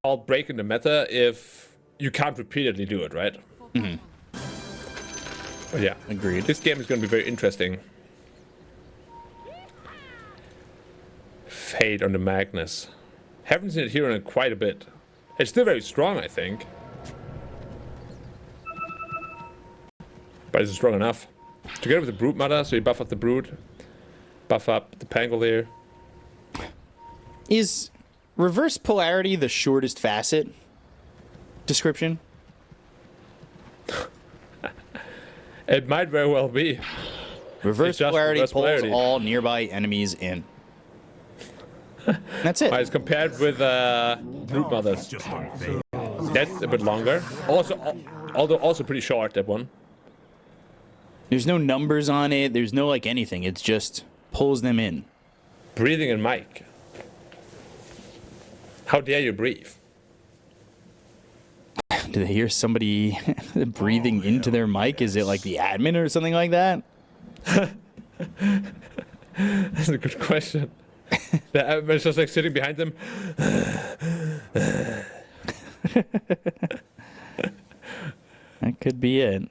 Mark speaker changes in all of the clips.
Speaker 1: called breaking the meta if you can't repeatedly do it, right?
Speaker 2: Mm-hmm.
Speaker 1: But yeah,
Speaker 2: Agreed.
Speaker 1: This game is going to be very interesting. Fade on the Magnus. Haven't seen it here in quite a bit. It's still very strong, I think. But is it strong enough? Together with the Brood Mother, so you buff up the Brood. Buff up the Pangolier.
Speaker 2: Is reverse polarity the shortest facet description?
Speaker 1: It might very well be.
Speaker 2: Reverse polarity pulls all nearby enemies in. That's it.
Speaker 1: It's compared with Brood Mothers. That's a bit longer. Although also pretty short, that one.
Speaker 2: There's no numbers on it. There's no like anything. It's just pulls them in.
Speaker 1: Breathing in mic. How dare you breathe?
Speaker 2: Do they hear somebody breathing into their mic? Is it like the admin or something like that?
Speaker 1: That's a good question. The admin's just like sitting behind them.
Speaker 2: That could be it.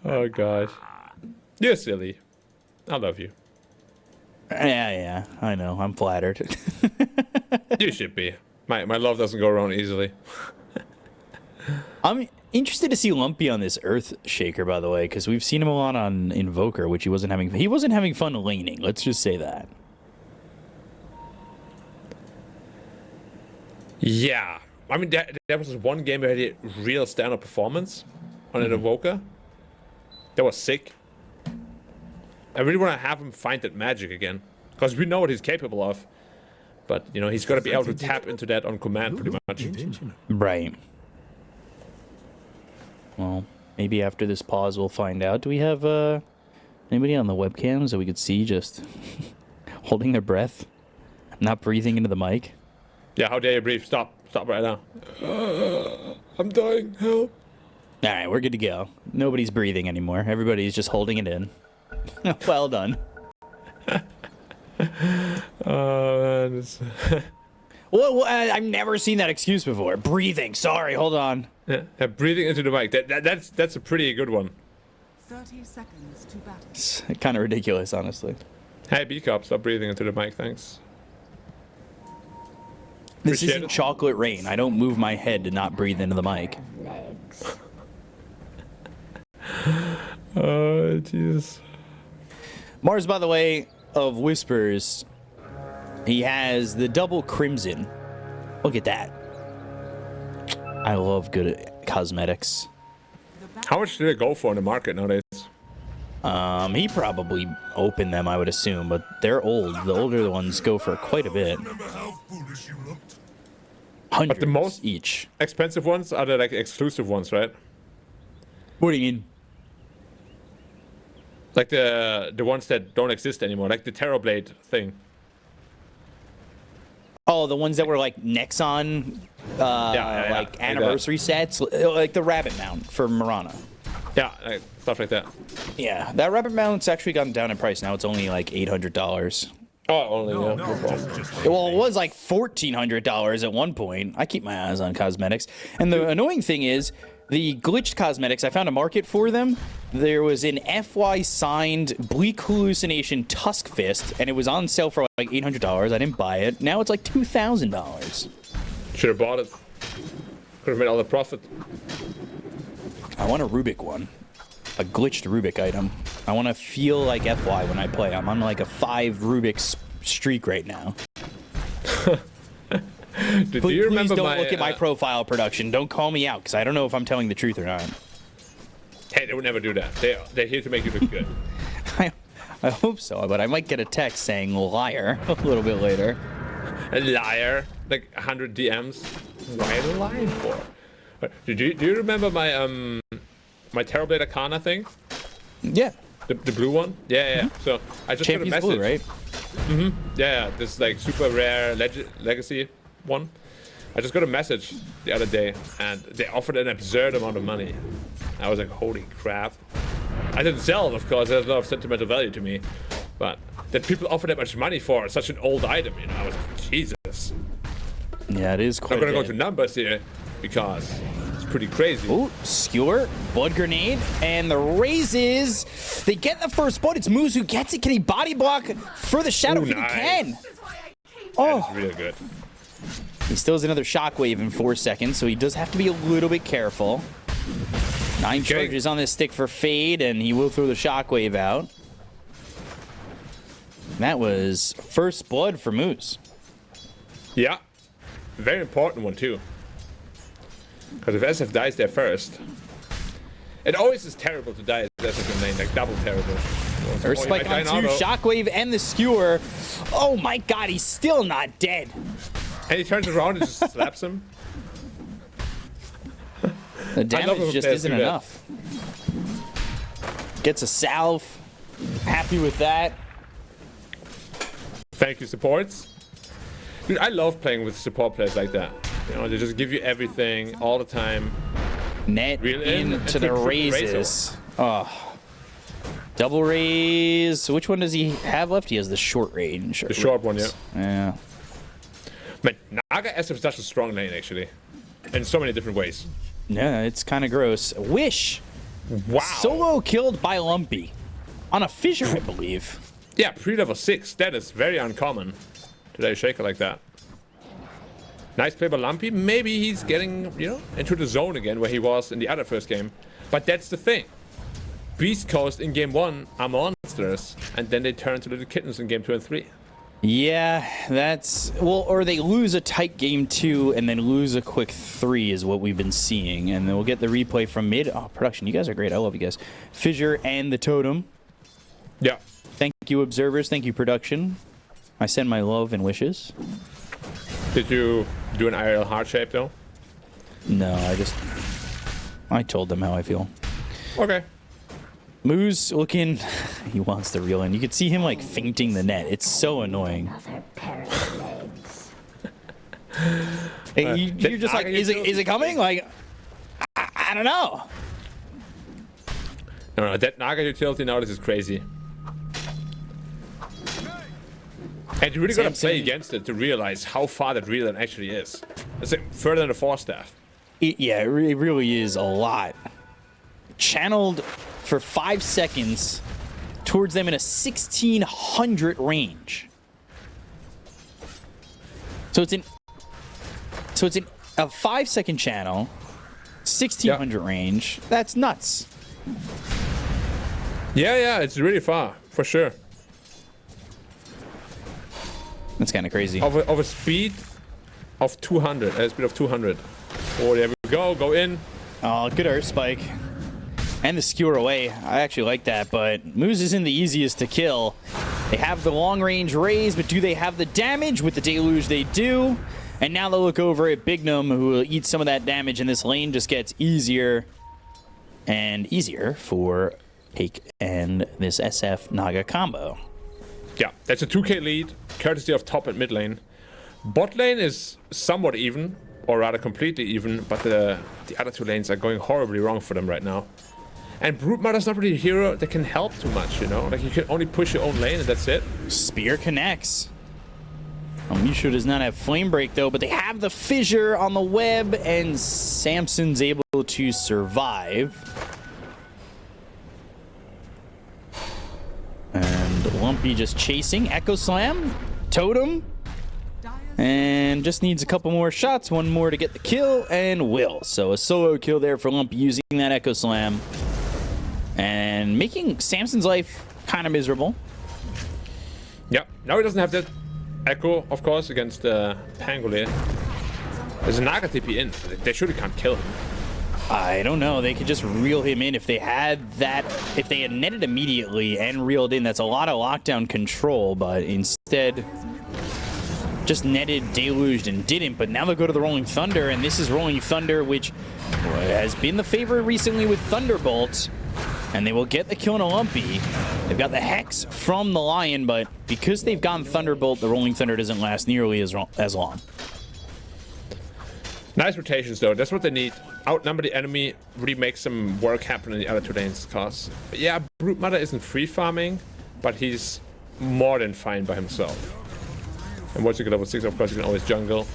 Speaker 1: Oh gosh. You're silly. I love you.
Speaker 2: Yeah, I know. I'm flattered.
Speaker 1: You should be. My love doesn't go around easily.
Speaker 2: I'm interested to see Lumpy on this Earth Shaker, by the way, because we've seen him a lot on Invoker, which he wasn't having fun laning. Let's just say that.
Speaker 1: Yeah. I mean, there was one game where he had a real stand-up performance on an Invoker. That was sick. I really want to have him find that magic again. Because we know what he's capable of. But, you know, he's got to be able to tap into that on command pretty much.
Speaker 2: Right. Well, maybe after this pause we'll find out. Do we have anybody on the webcams that we could see just holding their breath? Not breathing into the mic?
Speaker 1: Yeah, how dare you breathe? Stop. Stop right now. I'm dying. Help.
Speaker 2: All right, we're good to go. Nobody's breathing anymore. Everybody's just holding it in. Well done.
Speaker 1: Oh, man.
Speaker 2: Well, I've never seen that excuse before. Breathing. Sorry, hold on.
Speaker 1: Yeah, breathing into the mic. That's a pretty good one.
Speaker 3: 30 seconds to battle.
Speaker 2: It's kind of ridiculous, honestly.
Speaker 1: Hey, B-Cop, stop breathing into the mic, thanks.
Speaker 2: This
Speaker 1: Appreciate
Speaker 2: isn't
Speaker 1: it.
Speaker 2: chocolate rain. I don't move my head to not breathe into the mic.
Speaker 1: Oh, Jesus.
Speaker 2: Mars, by the way, of Whispers, he has the double crimson. Look at that. I love good cosmetics.
Speaker 1: How much do they go for in the market nowadays?
Speaker 2: He probably opened them, I would assume, but they're old. The older ones go for quite a bit. Hundreds
Speaker 1: But the most
Speaker 2: each.
Speaker 1: expensive ones are the like exclusive ones, right?
Speaker 2: What do you mean?
Speaker 1: Like the ones that don't exist anymore, like the Terrorblade thing.
Speaker 2: Oh, the ones that were like Nexon, like anniversary sets, like the rabbit mount for Mirana.
Speaker 1: Yeah, like, stuff like that.
Speaker 2: Yeah, that rabbit mount's actually gotten down in price. Now it's only like $800.
Speaker 1: Oh, only yeah.
Speaker 2: Well, it was like $1,400 at one point. I keep my eyes on cosmetics. And the annoying thing is, the glitched cosmetics, I found a market for them. There was an FY signed Bleak Hallucination Tusk Fist, and it was on sale for like $800. I didn't buy it. Now it's like $2,000.
Speaker 1: Should have bought it. Could have made all the profit.
Speaker 2: I want a Rubik one. A glitched Rubik item. I want to feel like FY when I play. I'm on like a 5 Rubik streak right now. Please don't look at my profile production. Don't call me out, because I don't know if I'm telling the truth or not.
Speaker 1: Hey, they would never do that. They're here to make you look good.
Speaker 2: I hope so, but I might get a text saying liar a little bit later.
Speaker 1: A liar. Like 100 DMs. Why are they lying for? Do you remember my my Terrorblade Arcana thing?
Speaker 2: Yeah.
Speaker 1: The blue one? Yeah. So I just
Speaker 2: Champions
Speaker 1: got a message.
Speaker 2: Blue, right?
Speaker 1: Yeah, this like super rare legacy one. I just got a message the other day, and they offered an absurd amount of money. I was like, holy crap. I didn't sell it, of course. It has a lot of sentimental value to me. But that people offer that much money for such an old item, you know, I was like, Jesus.
Speaker 2: Yeah, it is quite
Speaker 1: I'm gonna
Speaker 2: a
Speaker 1: go
Speaker 2: bit.
Speaker 1: to numbers here because it's pretty crazy.
Speaker 2: Ooh, skewer, blood grenade, and the raises. They get the first blood. It's MOUZ who gets it. Can he body block for the shadow?
Speaker 1: Ooh,
Speaker 2: If he
Speaker 1: nice.
Speaker 2: can.
Speaker 1: That's
Speaker 2: Oh,
Speaker 1: really good.
Speaker 2: he still has another shockwave in 4 seconds, so he does have to be a little bit careful. 9
Speaker 1: Okay.
Speaker 2: charges on this stick for Fade, and he will throw the shockwave out. That was first blood for MOUZ.
Speaker 1: Yeah, very important one too. Because if SF dies there first, it always is terrible to die as SF in lane, like double terrible.
Speaker 2: Earth
Speaker 1: Oh, he
Speaker 2: Spike
Speaker 1: might die
Speaker 2: on
Speaker 1: now,
Speaker 2: 2,
Speaker 1: though.
Speaker 2: shockwave, and the skewer. Oh my god, he's still not dead.
Speaker 1: And he turns around and just slaps him.
Speaker 2: The
Speaker 1: love
Speaker 2: damage
Speaker 1: when
Speaker 2: just
Speaker 1: players
Speaker 2: isn't
Speaker 1: do that.
Speaker 2: enough. Gets a salve. Happy with that.
Speaker 1: Thank you, supports. Dude, I love playing with support players like that. You know, they just give you everything all the time.
Speaker 2: Net
Speaker 1: Reel in
Speaker 2: into
Speaker 1: and
Speaker 2: the
Speaker 1: triple
Speaker 2: raises. Oh. Double raise. So which one does he have left? He has the short range.
Speaker 1: The short one, yeah.
Speaker 2: Yeah.
Speaker 1: Man, Naga SF is such a strong lane, actually. In so many different ways.
Speaker 2: Yeah, it's kind of gross. Wish.
Speaker 1: Wow.
Speaker 2: Solo killed by Lumpy. On a fissure, I believe.
Speaker 1: Yeah, pre-level 6. That is very uncommon. Today, shaker like that. Nice play by Lumpy. Maybe he's getting, you know, into the zone again where he was in the other first game. But that's the thing. Beast Coast in game 1 are monsters. And then they turn to little kittens in game 2 and 3.
Speaker 2: Yeah, that's... Well, or they lose a tight game 2 and then lose a quick 3 is what we've been seeing. And then we'll get the replay from mid. Oh, production, you guys are great. I love you guys. Fissure and the totem.
Speaker 1: Yeah.
Speaker 2: Thank you, observers. Thank you, production. I send my love and wishes.
Speaker 1: Did you do an IRL heart shape, though?
Speaker 2: No, I told them how I feel.
Speaker 1: Okay.
Speaker 2: MOUZ looking... He wants to reel in. You could see him, like, fainting the net. It's so annoying. Hey, you're just like, is it coming? Like, I don't know.
Speaker 1: No, that Naga utility now, this is crazy. And you really gotta play against it to realize how far that reel actually is. It's like further than the Force Staff.
Speaker 2: Yeah, it really is a lot. Channeled for 5 seconds towards them in a 1600 range. So it's in a 5-second channel, 1600 range. That's nuts.
Speaker 1: Yeah, it's really far, for sure.
Speaker 2: That's kind of crazy.
Speaker 1: Of a speed of 200, a speed of 200. Oh, there we go in.
Speaker 2: Oh, good Earth Spike. And the skewer away. I actually like that, but MOUZ isn't the easiest to kill. They have the long-range raise, but do they have the damage? With the deluge, they do. And now they'll look over at Bignum, who will eat some of that damage, and this lane just gets easier and easier for Take and this SF Naga combo.
Speaker 1: Yeah, that's a 2k lead, courtesy of top and mid lane. Bot lane is somewhat even, or rather completely even, but the other 2 lanes are going horribly wrong for them right now. And Brute Mother's not really a hero that can help too much, you know? Like, you can only push your own lane and that's it.
Speaker 2: Spear connects. Mishu does not have Flame Break, though, but they have the fissure on the web, and Samson's able to survive. And Lumpy just chasing. Echo Slam. Totem. And just needs a couple more shots. One more to get the kill, and will. So a solo kill there for Lumpy using that Echo Slam. And making Samson's life kind of miserable.
Speaker 1: Yep, now he doesn't have that Echo, of course, against Pangolier. There's a Naga TP in. They surely can't kill him.
Speaker 2: I don't know. They could just reel him in if they had that. If they had netted immediately and reeled in, that's a lot of lockdown control. But instead, just netted, deluged, and didn't. But now they'll go to the Rolling Thunder, and this is Rolling Thunder, which has been the favorite recently with Thunderbolt. And they will get the kill on a Lumpy. They've got the Hex from the Lion, but because they've gone Thunderbolt, the Rolling Thunder doesn't last nearly as long.
Speaker 1: Nice rotations, though. That's what they need. Outnumber the enemy, really make some work happen in the other 2 lanes, cause yeah, Brute Mother isn't free farming, but he's more than fine by himself. And once you get level 6, of course, you can always jungle.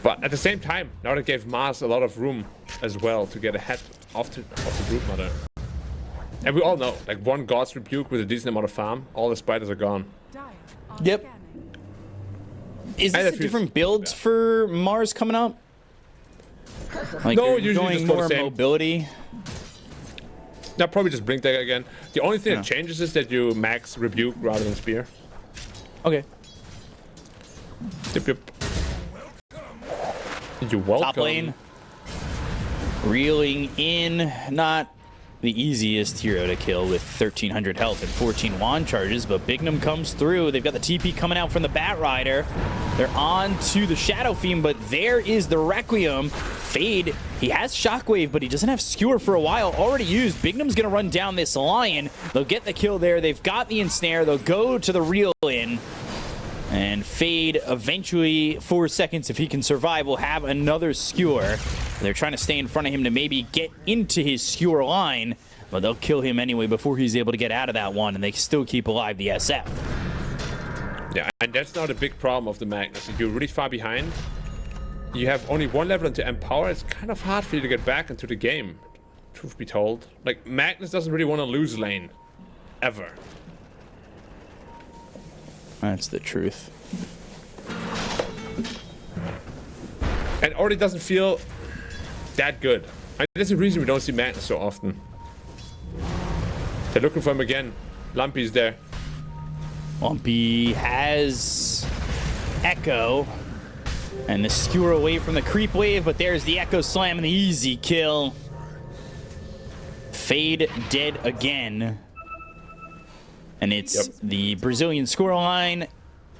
Speaker 1: But at the same time, now that gave MOUZ a lot of room as well to get ahead of the Brood Mother. And we all know, like one God's Rebuke with a decent amount of farm, all the spiders are gone.
Speaker 2: Yep. Is this a different build for Mars coming up? Like
Speaker 1: no,
Speaker 2: you're
Speaker 1: usually
Speaker 2: going
Speaker 1: just go
Speaker 2: more
Speaker 1: the same.
Speaker 2: mobility.
Speaker 1: Now probably just Blink Dagger again. The only thing that changes is that you max Rebuke rather than Spear.
Speaker 2: Okay.
Speaker 1: Yep, yep. You're welcome.
Speaker 2: Top lane. Reeling in. Not the easiest hero to kill with 1,300 health and 14 wand charges, but Bignum comes through. They've got the TP coming out from the Bat Rider. They're on to the Shadow Fiend, but there is the Requiem. Fade, he has Shockwave, but he doesn't have Skewer for a while. Already used. Bignum's going to run down this Lion. They'll get the kill there. They've got the Ensnare. They'll go to the Reel in. And Fade, eventually, 4 seconds, if he can survive, will have another Skewer. They're trying to stay in front of him to maybe get into his Skewer line, but they'll kill him anyway before he's able to get out of that one, and they still keep alive the SF.
Speaker 1: Yeah, and that's now the big problem of the Magnus. If you're really far behind, you have only one level into Empower. It's kind of hard for you to get back into the game, truth be told. Like, Magnus doesn't really want to lose lane. Ever.
Speaker 2: That's the truth.
Speaker 1: And it already doesn't feel that good. And there's a reason we don't see Magnus so often. They're looking for him again. Lumpy's there.
Speaker 2: Lumpy has Echo. And the Skewer away from the creep wave, but there's the Echo Slam and the easy kill. Fade dead again. And it's the Brazilian scoreline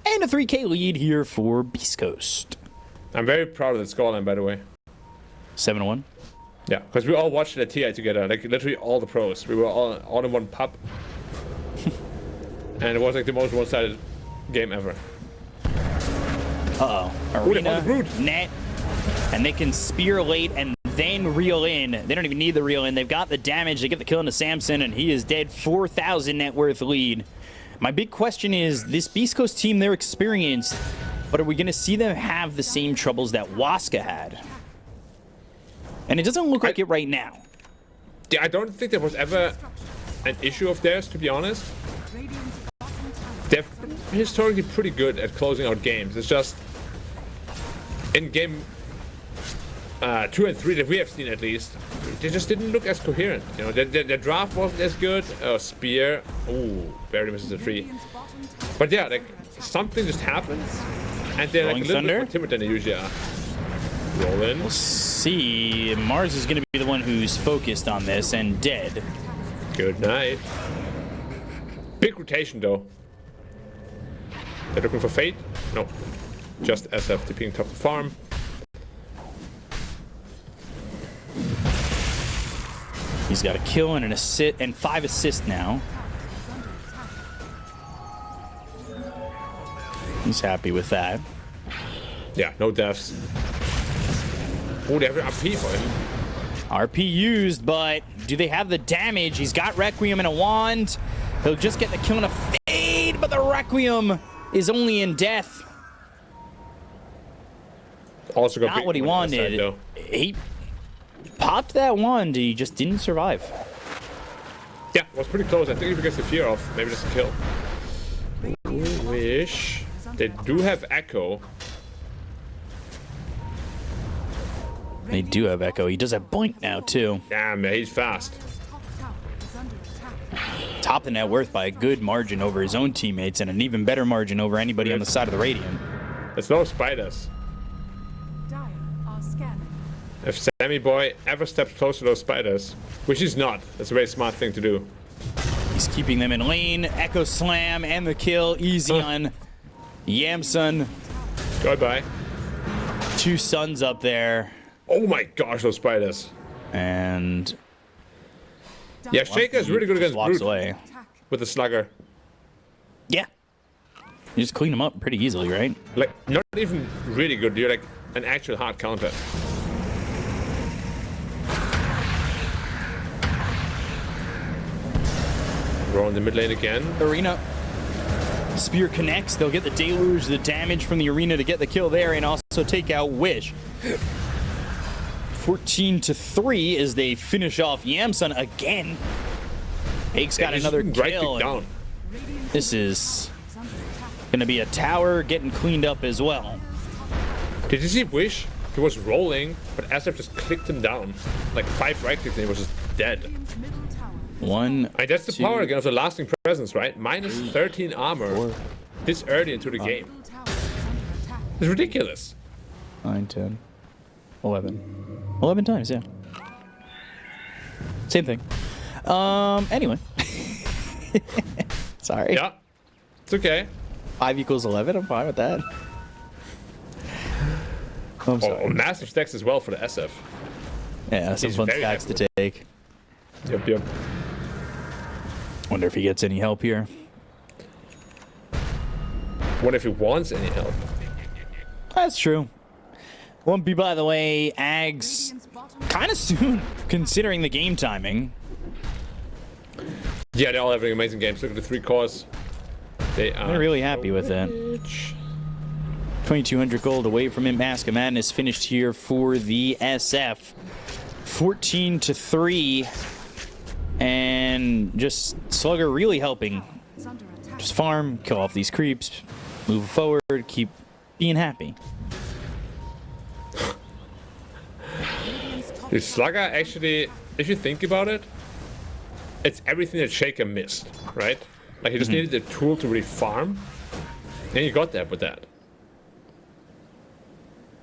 Speaker 2: and a 3K lead here for Beast Coast.
Speaker 1: I'm very proud of that scoreline, by the way.
Speaker 2: 7-1.
Speaker 1: Yeah, because we all watched it at TI together, like literally all the pros. We were all in one pub. And it was like the most one-sided game ever.
Speaker 2: Uh-oh. Arena, net, and they can spear late and then reel in. They don't even need the reel in. They've got the damage. They get the kill into Samson, and he is dead. 4,000 net worth lead. My big question is, this Beast Coast team, they're experienced, but are we going to see them have the same troubles that Waska had? And it doesn't look like it right now.
Speaker 1: Yeah, I don't think there was ever an issue of theirs, to be honest. They're historically pretty good at closing out games. It's just in game 2 and 3 that we have seen, at least, they just didn't look as coherent. You know, their draft wasn't as good. Spear, ooh, barely misses a tree. But yeah, like something just happens, and they're like a little bit more timid than they usually are. Roll in.
Speaker 2: We'll see. Mars is going to be the one who's focused on this and dead.
Speaker 1: Good night. Big rotation though. They're looking for Fate? No. Just SF TPing top of the farm.
Speaker 2: He's got a kill and an assist and 5 assists now. He's happy with that.
Speaker 1: Yeah, no deaths. Oh, they have an RP for him.
Speaker 2: RP used, but do they have the damage? He's got Requiem and a wand. He'll just get the kill and a fade, but the Requiem is only in death.
Speaker 1: Also got
Speaker 2: not what he wanted.
Speaker 1: Side,
Speaker 2: he popped that wand. He just didn't survive.
Speaker 1: Yeah, it was pretty close. I think if he gets the fear off, maybe just a kill. Wish. They do have Echo.
Speaker 2: They do have Echo. He does have Blink now, too.
Speaker 1: Damn, he's fast.
Speaker 2: Top the net worth by a good margin over his own teammates and an even better margin over anybody on the side of the Radiant.
Speaker 1: There's no spiders. If Sammy Boy ever steps close to those spiders, which he's not, that's a very smart thing to do.
Speaker 2: He's keeping them in lane. Echo Slam and the kill. Easy on Yamsun.
Speaker 1: Goodbye.
Speaker 2: 2 suns up there.
Speaker 1: Oh my gosh, those spiders.
Speaker 2: And
Speaker 1: yeah, Shaker is really good against Brute
Speaker 2: away
Speaker 1: with the Slugger.
Speaker 2: Yeah. You just clean them up pretty easily, right?
Speaker 1: Like, not even really good. You're like an actual hard counter. We're on the mid lane again.
Speaker 2: Arena. Spear connects. They'll get the deluge, the damage from the arena to get the kill there, and also take out Wish. 14-3 as they finish off Yamsun again. Hake's got another kill.
Speaker 1: Down.
Speaker 2: This is gonna be a tower getting cleaned up as well.
Speaker 1: Did you see Wish? He was rolling, but SF just clicked him down. Like 5 right clicks and he was just dead.
Speaker 2: One.
Speaker 1: That's the power again of the lasting presence, right? Minus 13 armor this early into the game. It's ridiculous.
Speaker 2: 9, 10, 11. 11 times, yeah. Same thing. Anyway. Sorry.
Speaker 1: Yeah, it's okay.
Speaker 2: 5 equals 11, I'm fine with that. I'm sorry.
Speaker 1: Massive stacks as well for the SF.
Speaker 2: Yeah, some fun stacks to take.
Speaker 1: Yep.
Speaker 2: Wonder if he gets any help here.
Speaker 1: What if he wants any help?
Speaker 2: That's true. 1P, by the way, Ags kind of soon, considering the game timing.
Speaker 1: Yeah, they're all having amazing games. Look at the 3 cores.
Speaker 2: They're really happy with that. 2,200 gold away from him. Mask of Madness finished here for the SF. 14-3. And just Slugger really helping. Just farm, kill off these creeps, move forward, keep being happy.
Speaker 1: The Slugger actually, if you think about it, it's everything that Shaker missed, right? Like he just needed a tool to really farm, and you got that with that.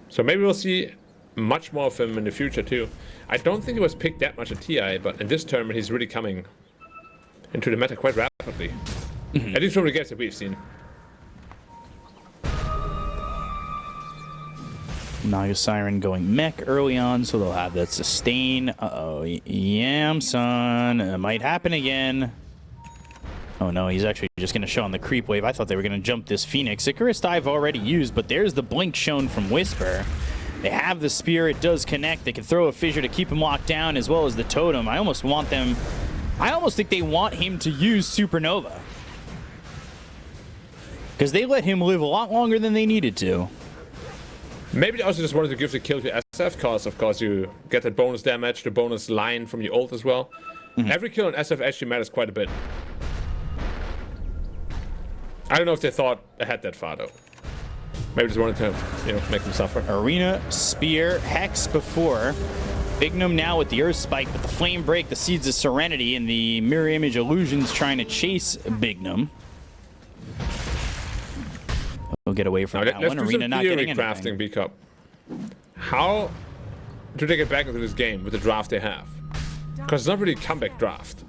Speaker 1: So maybe we'll see much more of him in the future too. I don't think he was picked that much at TI, but in this tournament he's really coming into the meta quite rapidly. At least from the games that we've seen.
Speaker 2: Naga Siren going mech early on, so they'll have that sustain. Uh-oh, Yamsun. It might happen again. Oh no, he's actually just going to show on the creep wave. I thought they were going to jump this Phoenix. Icarus Dive already used, but there's the blink shown from Whisper. They have the spear. It does connect. They can throw a fissure to keep him locked down, as well as the totem. I almost think they want him to use Supernova. Because they let him live a lot longer than they needed to.
Speaker 1: Maybe they also just wanted to give the kill to SF, because of course you get that bonus damage, the bonus line from your ult as well. Every kill on SF actually matters quite a bit. I don't know if they thought ahead that far though. Maybe just wanted to, make them suffer.
Speaker 2: Arena, Spear, Hex before. Bignum now with the Earth Spike, but the Flame Break, the Seeds of Serenity, and the Mirror Image Illusions trying to chase Bignum. We'll get away from that one. Arena not getting anything.
Speaker 1: Crafting B-Cup. How do they get back into this game with the draft they have? Because it's not really a comeback draft.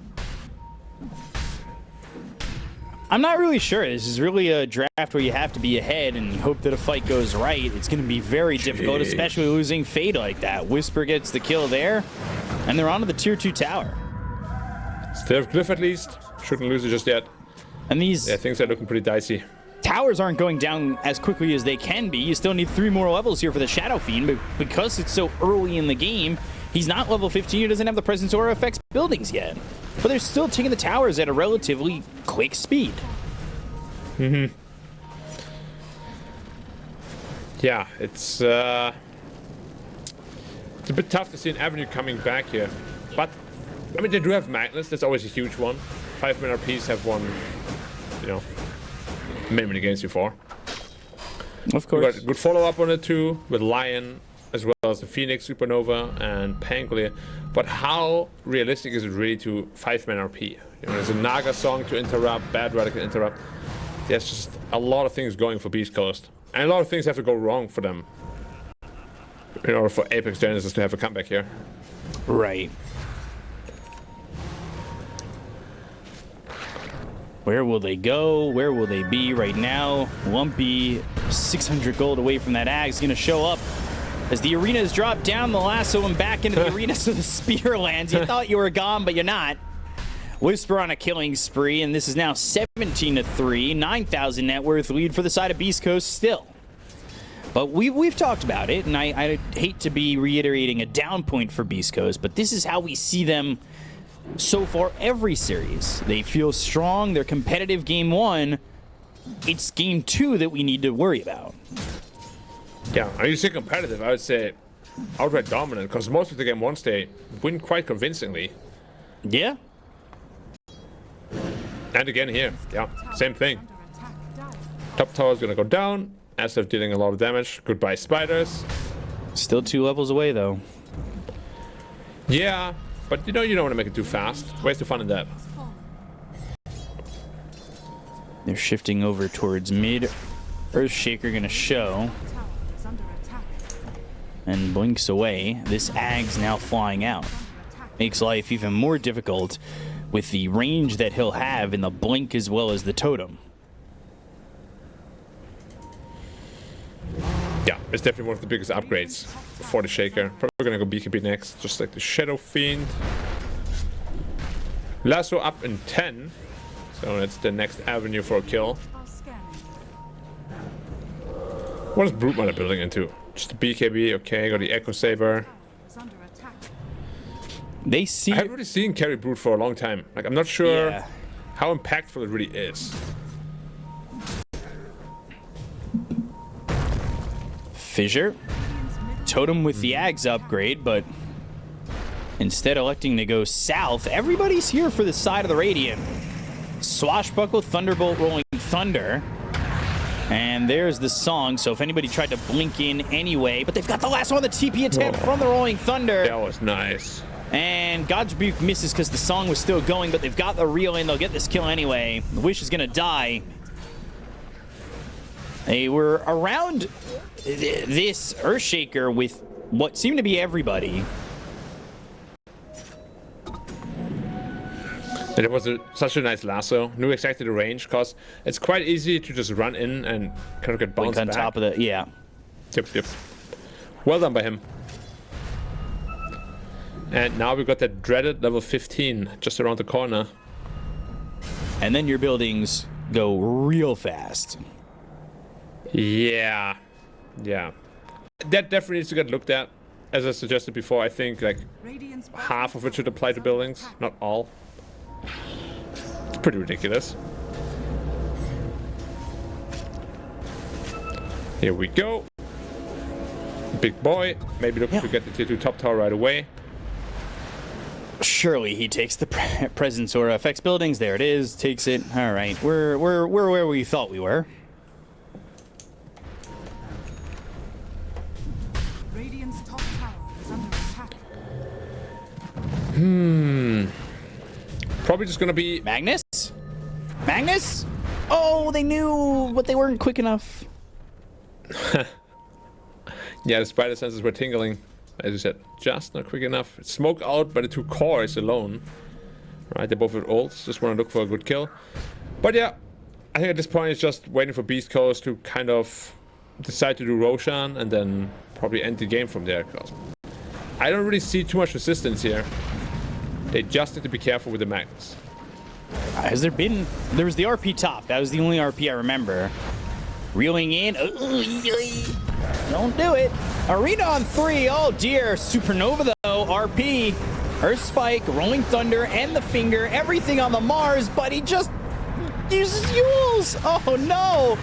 Speaker 2: I'm not really sure. This is really a draft where you have to be ahead and hope that a fight goes right. It's going to be very difficult, especially losing Fade like that. Whisper gets the kill there, and they're onto the tier 2 tower.
Speaker 1: Still have Glyph at least. Shouldn't lose it just yet.
Speaker 2: And these
Speaker 1: things are looking pretty dicey.
Speaker 2: Towers aren't going down as quickly as they can be. You still need 3 more levels here for the Shadow Fiend, but because it's so early in the game, he's not level 15. He doesn't have the presence or affects buildings yet. But they're still taking the towers at a relatively quick speed.
Speaker 1: Yeah, it's a bit tough to see an Avenue coming back here. But, I mean, they do have Magnus. That's always a huge one. 5-man RPs have won, many games before.
Speaker 2: Of course.
Speaker 1: We got a good follow-up on it too, with Lion, as well as the Phoenix, Supernova, and Pangolier. But how realistic is it really to 5-man RP? There's a Naga song to interrupt, Bad Radical interrupt. There's just a lot of things going for Beast Coast. And a lot of things have to go wrong for them in order for Apex Genesis to have a comeback here.
Speaker 2: Right. Where will they go? Where will they be right now? Lumpy, 600 gold away from that Ag, is going to show up. As the arena is dropped down, the lasso him back into the arena so the spear lands. You thought you were gone, but you're not. Whisper on a killing spree, and this is now 17-3. 9,000 net worth lead for the side of Beast Coast still. But we've talked about it, and I hate to be reiterating a down point for Beast Coast, but this is how we see them so far every series. They feel strong, they're competitive game 1, it's game 2 that we need to worry about.
Speaker 1: Yeah, and you say competitive, I would say outright dominant, because most of the game 1s they win quite convincingly.
Speaker 2: Yeah.
Speaker 1: And again here, yeah, same thing. Top tower is gonna go down, as they're dealing a lot of damage. Goodbye spiders.
Speaker 2: Still 2 levels away though.
Speaker 1: Yeah, but you don't want to make it too fast. Where's the fun in that?
Speaker 2: They're shifting over towards mid. Earthshaker gonna show. And blinks away. This Ag's now flying out. Makes life even more difficult with the range that he'll have in the blink as well as the totem.
Speaker 1: Yeah, it's definitely one of the biggest upgrades for the Shaker. Probably gonna go BKB next, just like the Shadow Fiend. Lasso up in 10, so that's the next avenue for a kill. What is Brute Mother building into? Just a BKB, okay, got the Echo Saber.
Speaker 2: They see.
Speaker 1: I haven't really seen carry Brute for a long time. Like, I'm not sure
Speaker 2: Yeah.
Speaker 1: how impactful it really is.
Speaker 2: Fissure. Totem with the Ags upgrade, but instead electing to go south, everybody's here for the side of the Radiant. Swashbuckle, Thunderbolt, Rolling Thunder. And there's the song, so if anybody tried to blink in anyway, but they've got the last one, the TP attempt from the Rolling Thunder.
Speaker 1: That was nice.
Speaker 2: And God's Rebuke misses because the song was still going, but they've got the reel in. They'll get this kill anyway. The Wish is going to die. They were around this Earthshaker with what seemed to be everybody.
Speaker 1: And it was such a nice lasso. Knew exactly the range, because it's quite easy to just run in and kind of get bounced
Speaker 2: Blink on
Speaker 1: back.
Speaker 2: top of the, yeah.
Speaker 1: Yep. Well done by him. And now we've got that dreaded level 15 just around the corner.
Speaker 2: And then your buildings go real fast.
Speaker 1: Yeah. That definitely needs to get looked at. As I suggested before, I think like half of it should apply to buildings, not all. It's pretty ridiculous. Here we go. Big boy, maybe looking to get the tier 2 top tower right away.
Speaker 2: Surely he takes the presence or affects buildings. There it is. Takes it. All right. We're where we thought we were.
Speaker 3: Radiant's top tower is under attack.
Speaker 1: Probably just gonna be
Speaker 2: Magnus? Magnus? Oh, they knew, but they weren't quick enough.
Speaker 1: yeah, the spider senses were tingling. As you said, just not quick enough. It's smoked out by the 2 cores alone. Right, they both with ults. Just want to look for a good kill. But yeah, I think at this point it's just waiting for Beast Coast to kind of decide to do Roshan and then probably end the game from there. Cause I don't really see too much resistance here. They just need to be careful with the Magnus.
Speaker 2: Has there been... There was the RP top. That was the only RP I remember. Reeling in. Don't do it. Arena on 3. Oh, dear. Supernova, though. RP. Earth Spike, Rolling Thunder, and the Finger. Everything on the Mars, but he just uses Yules. Oh, no.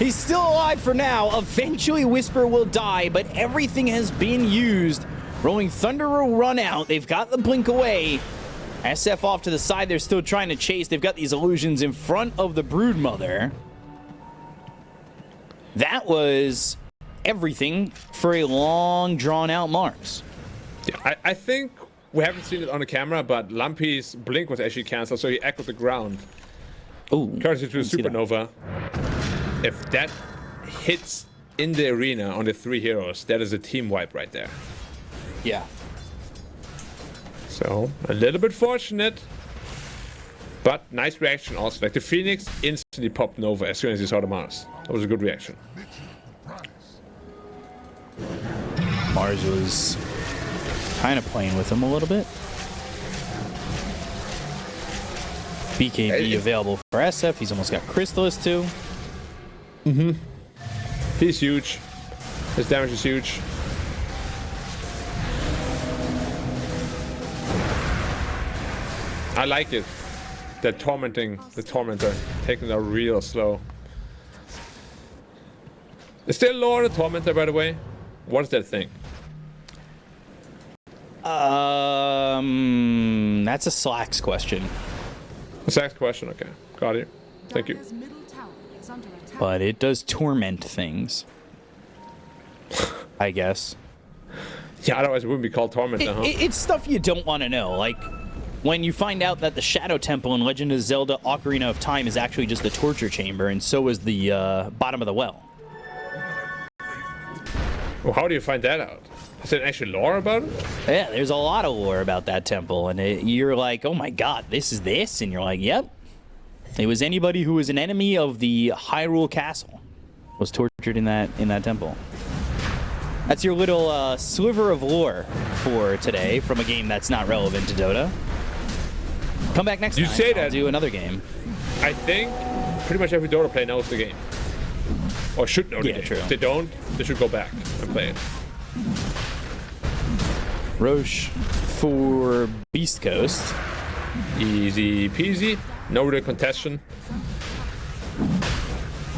Speaker 2: He's still alive for now. Eventually, Whisper will die, but everything has been used. Rolling Thunder will run out. They've got the blink away. SF off to the side. They're still trying to chase. They've got these illusions in front of the Broodmother. That was everything for a long, drawn-out Mars.
Speaker 1: Yeah, I think we haven't seen it on the camera, but Lumpy's blink was actually cancelled, so he echoed the ground.
Speaker 2: Ooh,
Speaker 1: Courtesy to Supernova. If that hits in the arena on the 3 heroes, that is a team wipe right there.
Speaker 2: yeah.
Speaker 1: So, a little bit fortunate. But nice reaction also. Like the Phoenix instantly popped Nova as soon as he saw the Mars. That was a good reaction.
Speaker 2: Mars was kind of playing with him a little bit. BKB available for SF. He's almost got Crystallis too.
Speaker 1: He's huge. His damage is huge. I like it. They're tormenting the Tormentor, taking it real slow. Is there lore on the Tormentor, by the way? What is that thing?
Speaker 2: That's a Slacks question.
Speaker 1: Exact question. Okay, got it. Thank you.
Speaker 3: Dire's middle tower is under attack.
Speaker 2: But it does torment things. I guess.
Speaker 1: Yeah, otherwise it wouldn't be called Tormentor, huh?
Speaker 2: It's stuff you don't want to know. Like, when you find out that the Shadow Temple in Legend of Zelda Ocarina of Time is actually just the torture chamber, and so is the bottom of the well.
Speaker 1: Well, how do you find that out? Is there actually lore about it?
Speaker 2: Yeah, there's a lot of lore about that temple, and you're like, oh my god, this is this? And you're like, yep. It was anybody who was an enemy of the Hyrule Castle was tortured in that temple. That's your little sliver of lore for today from a game that's not relevant to Dota. Come back next time. I'll do another game.
Speaker 1: I think pretty much every Dota player knows the game. Or should know the game.
Speaker 2: True.
Speaker 1: If they don't, they should go back and play it.
Speaker 2: Roche for Beast Coast.
Speaker 1: Easy peasy. No real contestation.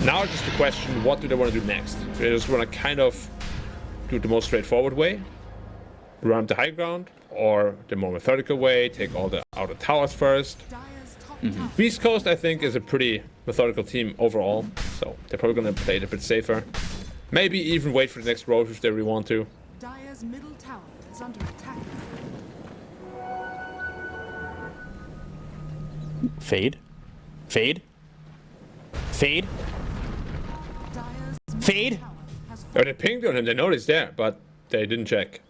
Speaker 1: Now it's just the question, what do they want to do next? They just want to kind of do the most straightforward way, run the high ground, or the more methodical way, take all the outer towers first.
Speaker 3: Dire's top tower
Speaker 1: Beast Coast, I think, is a pretty methodical team overall, so they're probably going to play it a bit safer. Maybe even wait for the next Roche if they really want to.
Speaker 3: Dire's middle tower is under attack.
Speaker 2: Fade. Fade. Fade.
Speaker 3: Dire's
Speaker 2: Fade.
Speaker 3: tower has
Speaker 1: Oh, they pinged on him, they know he's there, but they didn't check.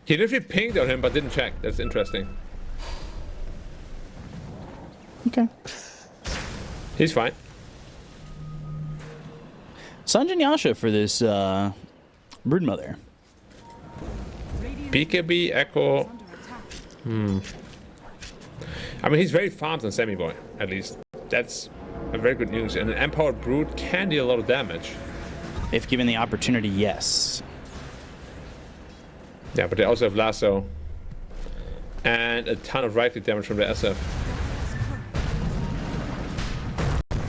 Speaker 1: He literally pinged on him, but didn't check. That's interesting.
Speaker 2: Okay.
Speaker 1: He's fine.
Speaker 2: Sanjin Yasha for this Broodmother.
Speaker 3: radiant
Speaker 1: BKB, Echo.
Speaker 3: under attack.
Speaker 1: I mean, he's very farmed on Semi-Boy, at least. That's a very good news. And an Empowered Brood can deal a lot of damage.
Speaker 2: If given the opportunity, yes.
Speaker 1: Yeah, but they also have Lasso. And a ton of right-click damage from the SF.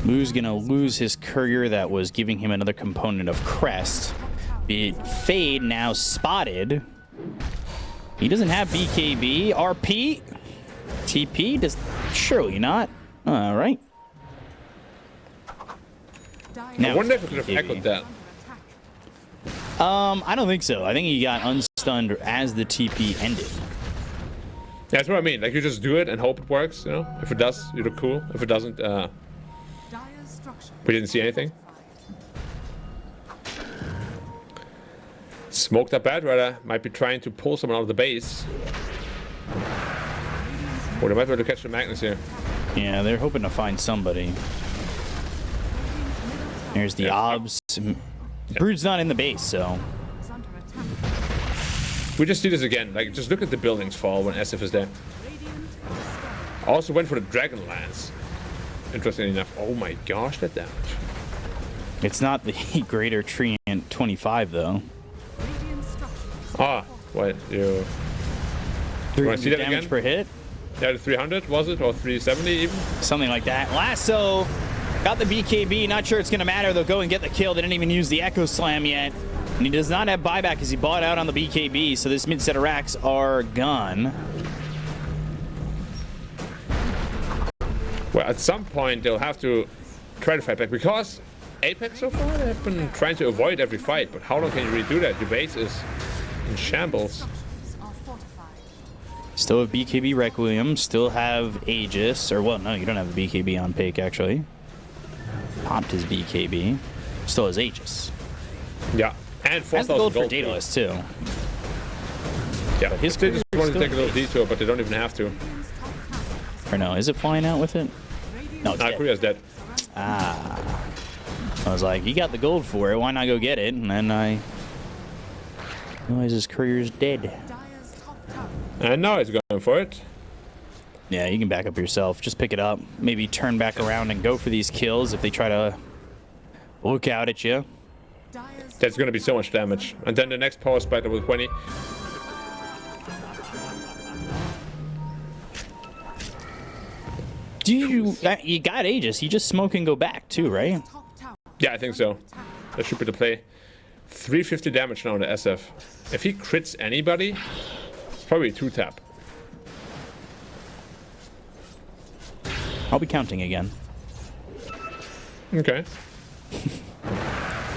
Speaker 2: MOUZ gonna lose his courier that was giving him another component of Crest. Be it Fade now spotted. He doesn't have BKB. RP? TP? Does surely not. All right.
Speaker 3: Dire
Speaker 1: I wonder if it could have echoed that.
Speaker 3: under attack.
Speaker 2: I don't think so. I think he got unstunned as the TP ended.
Speaker 1: Yeah, that's what I mean. Like, you just do it and hope it works, you know? If it does, you look cool. If it doesn't,
Speaker 3: Dire's structure
Speaker 1: we didn't see anything. Smoked up bad rather. Might be trying to pull someone out of the base. Or they might be able to catch the Magnus here.
Speaker 2: Yeah, they're hoping to find somebody. There's the
Speaker 1: Yeah.
Speaker 2: obs. Brood's not in the base, so.
Speaker 3: is under attack.
Speaker 1: We just see this again. Like, just look at the buildings fall when SF is there.
Speaker 3: Radiant
Speaker 1: I also went for the Dragon Lance. Interestingly enough. Oh my gosh, that damage.
Speaker 2: It's not the Greater Treant 25, though.
Speaker 3: radiant structures
Speaker 1: Ah, what? You. wanna see that
Speaker 2: damage
Speaker 1: again?
Speaker 2: per hit.
Speaker 1: Yeah, the 300 was it? Or 370 even?
Speaker 2: Something like that. Lasso got the BKB. Not sure it's going to matter. They'll go and get the kill. They didn't even use the Echo Slam yet. And he does not have buyback because he bought out on the BKB. So this mid set of racks are gone.
Speaker 1: Well, at some point they'll have to try to fight back because Apex so far they have been trying to avoid every fight. But how long can you really do that? Your base is in shambles.
Speaker 3: structures are fortified.
Speaker 2: Still have BKB Requiem. Still have Aegis. Or, well, no, you don't have the BKB on Pake, actually. Popped his BKB. Still has Aegis.
Speaker 1: Yeah, and
Speaker 2: Has the
Speaker 1: 4,000
Speaker 2: gold
Speaker 1: gold.
Speaker 2: for Daedalus, too.
Speaker 1: Yeah,
Speaker 2: his
Speaker 1: they just
Speaker 2: career
Speaker 1: wanted to
Speaker 2: still
Speaker 1: take a little
Speaker 2: base.
Speaker 1: detour, but they don't even have to.
Speaker 3: Radiant's top tower is
Speaker 2: Or no, is it flying out with it? No, it's
Speaker 1: Nah,
Speaker 2: dead.
Speaker 1: Korea's dead.
Speaker 2: I was like, you got the gold for it. Why not go get it? And then I realized his courier's dead.
Speaker 3: Dire's top tower
Speaker 1: And now it's going for it.
Speaker 2: Yeah, you can back up yourself. Just pick it up. Maybe turn back around and go for these kills if they try to look out at you.
Speaker 3: Dire's
Speaker 1: That's going to be so much damage. And then the next power spike with 20.
Speaker 2: Do you got Aegis? You just smoke and go back too, right?
Speaker 3: top tower
Speaker 1: Yeah, I think so. That should be the play. 350 damage now on the SF. If he crits anybody, it's probably a 2-tap.
Speaker 2: I'll be counting again.
Speaker 1: Okay.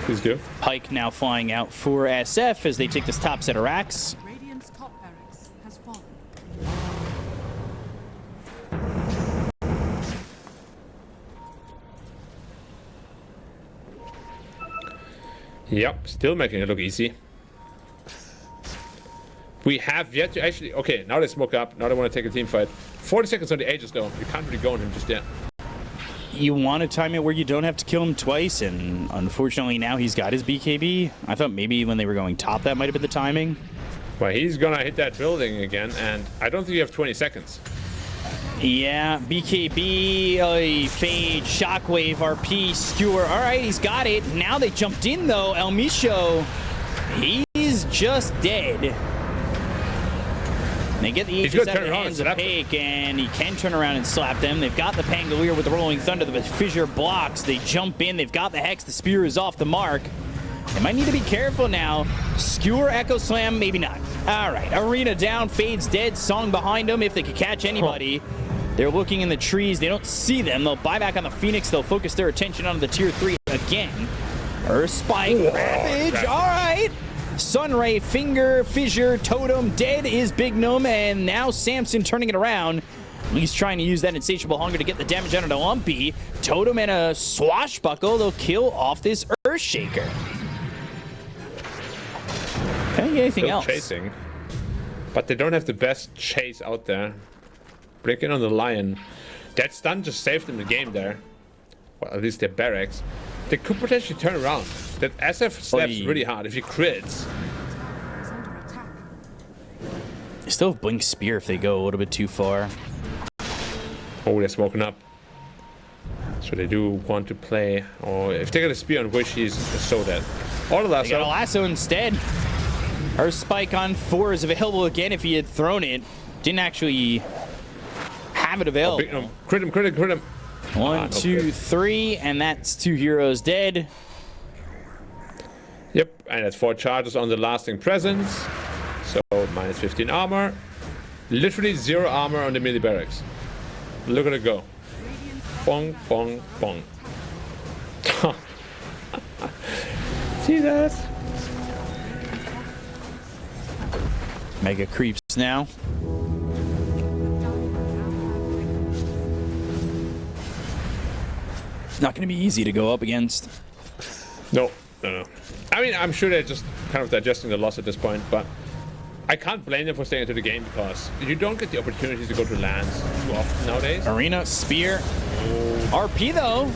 Speaker 1: Please do.
Speaker 2: Pike now flying out for SF as they take this top set of racks.
Speaker 3: Radiant's top barracks has fallen.
Speaker 1: Yep, still making it look easy. We have yet to actually... Okay, now they smoke up. Now they want to take a team fight. 40 seconds on the Aegis, though. You can't really go on him just yet.
Speaker 2: You want to time it where you don't have to kill him twice, and unfortunately now he's got his BKB. I thought maybe when they were going top, that might have been the timing.
Speaker 1: Well, he's going to hit that building again, and I don't think you have 20 seconds.
Speaker 2: Yeah, BKB, Fade, Shockwave, RP, Skewer. All right, he's got it. Now they jumped in, though. El Micho, he's just dead. They get the Aegis out of the hands of Pake, and he can turn around and slap them. They've got the Pangolier with the Rolling Thunder. The Fissure blocks. They jump in. They've got the Hex. The Spear is off the mark. They might need to be careful now. Skewer, Echo Slam, maybe not. All right, Arena down. Fade's dead. Song behind them if they could catch anybody. They're looking in the trees. They don't see them. They'll buy back on the Phoenix. They'll focus their attention on the tier 3 again. Earth Spike, Ravage. All right. Sunray, Finger, Fissure, Totem, dead is Big Gnome, and now Samson turning it around. He's trying to use that insatiable hunger to get the damage out of the Lumpy. Totem and a Swashbuckle, they'll kill off this Earthshaker. Anything else?
Speaker 1: Chasing, but they don't have the best chase out there. Break in on the Lion. That stun just saved them the game there. Well, at least their barracks. They could potentially turn around. That SF slaps really hard if he crits.
Speaker 3: Is under attack.
Speaker 2: They still have Blink Spear if they go a little bit too far.
Speaker 1: Oh, they're smoking up. So they do want to play. Oh, if they get a spear on Wish, he's so dead. Or the lasso.
Speaker 2: They got a lasso instead. Earth Spike on 4 is available again if he had thrown it. Didn't actually have it available.
Speaker 1: Oh, crit him, crit him, crit him.
Speaker 2: 1, 2, 3, and that's 2 heroes dead.
Speaker 1: Yep, and that's 4 charges on the lasting presence. So minus 15 armor. Literally 0 armor on the melee barracks. Look at it go. Bong, bong, bong. See that?
Speaker 2: Mega creeps now. Not going to be easy to go up against.
Speaker 1: No. I mean, I'm sure they're just kind of digesting the loss at this point, but I can't blame them for staying into the game because you don't get the opportunities to go to lands too often nowadays.
Speaker 2: Arena, Spear. RP, though.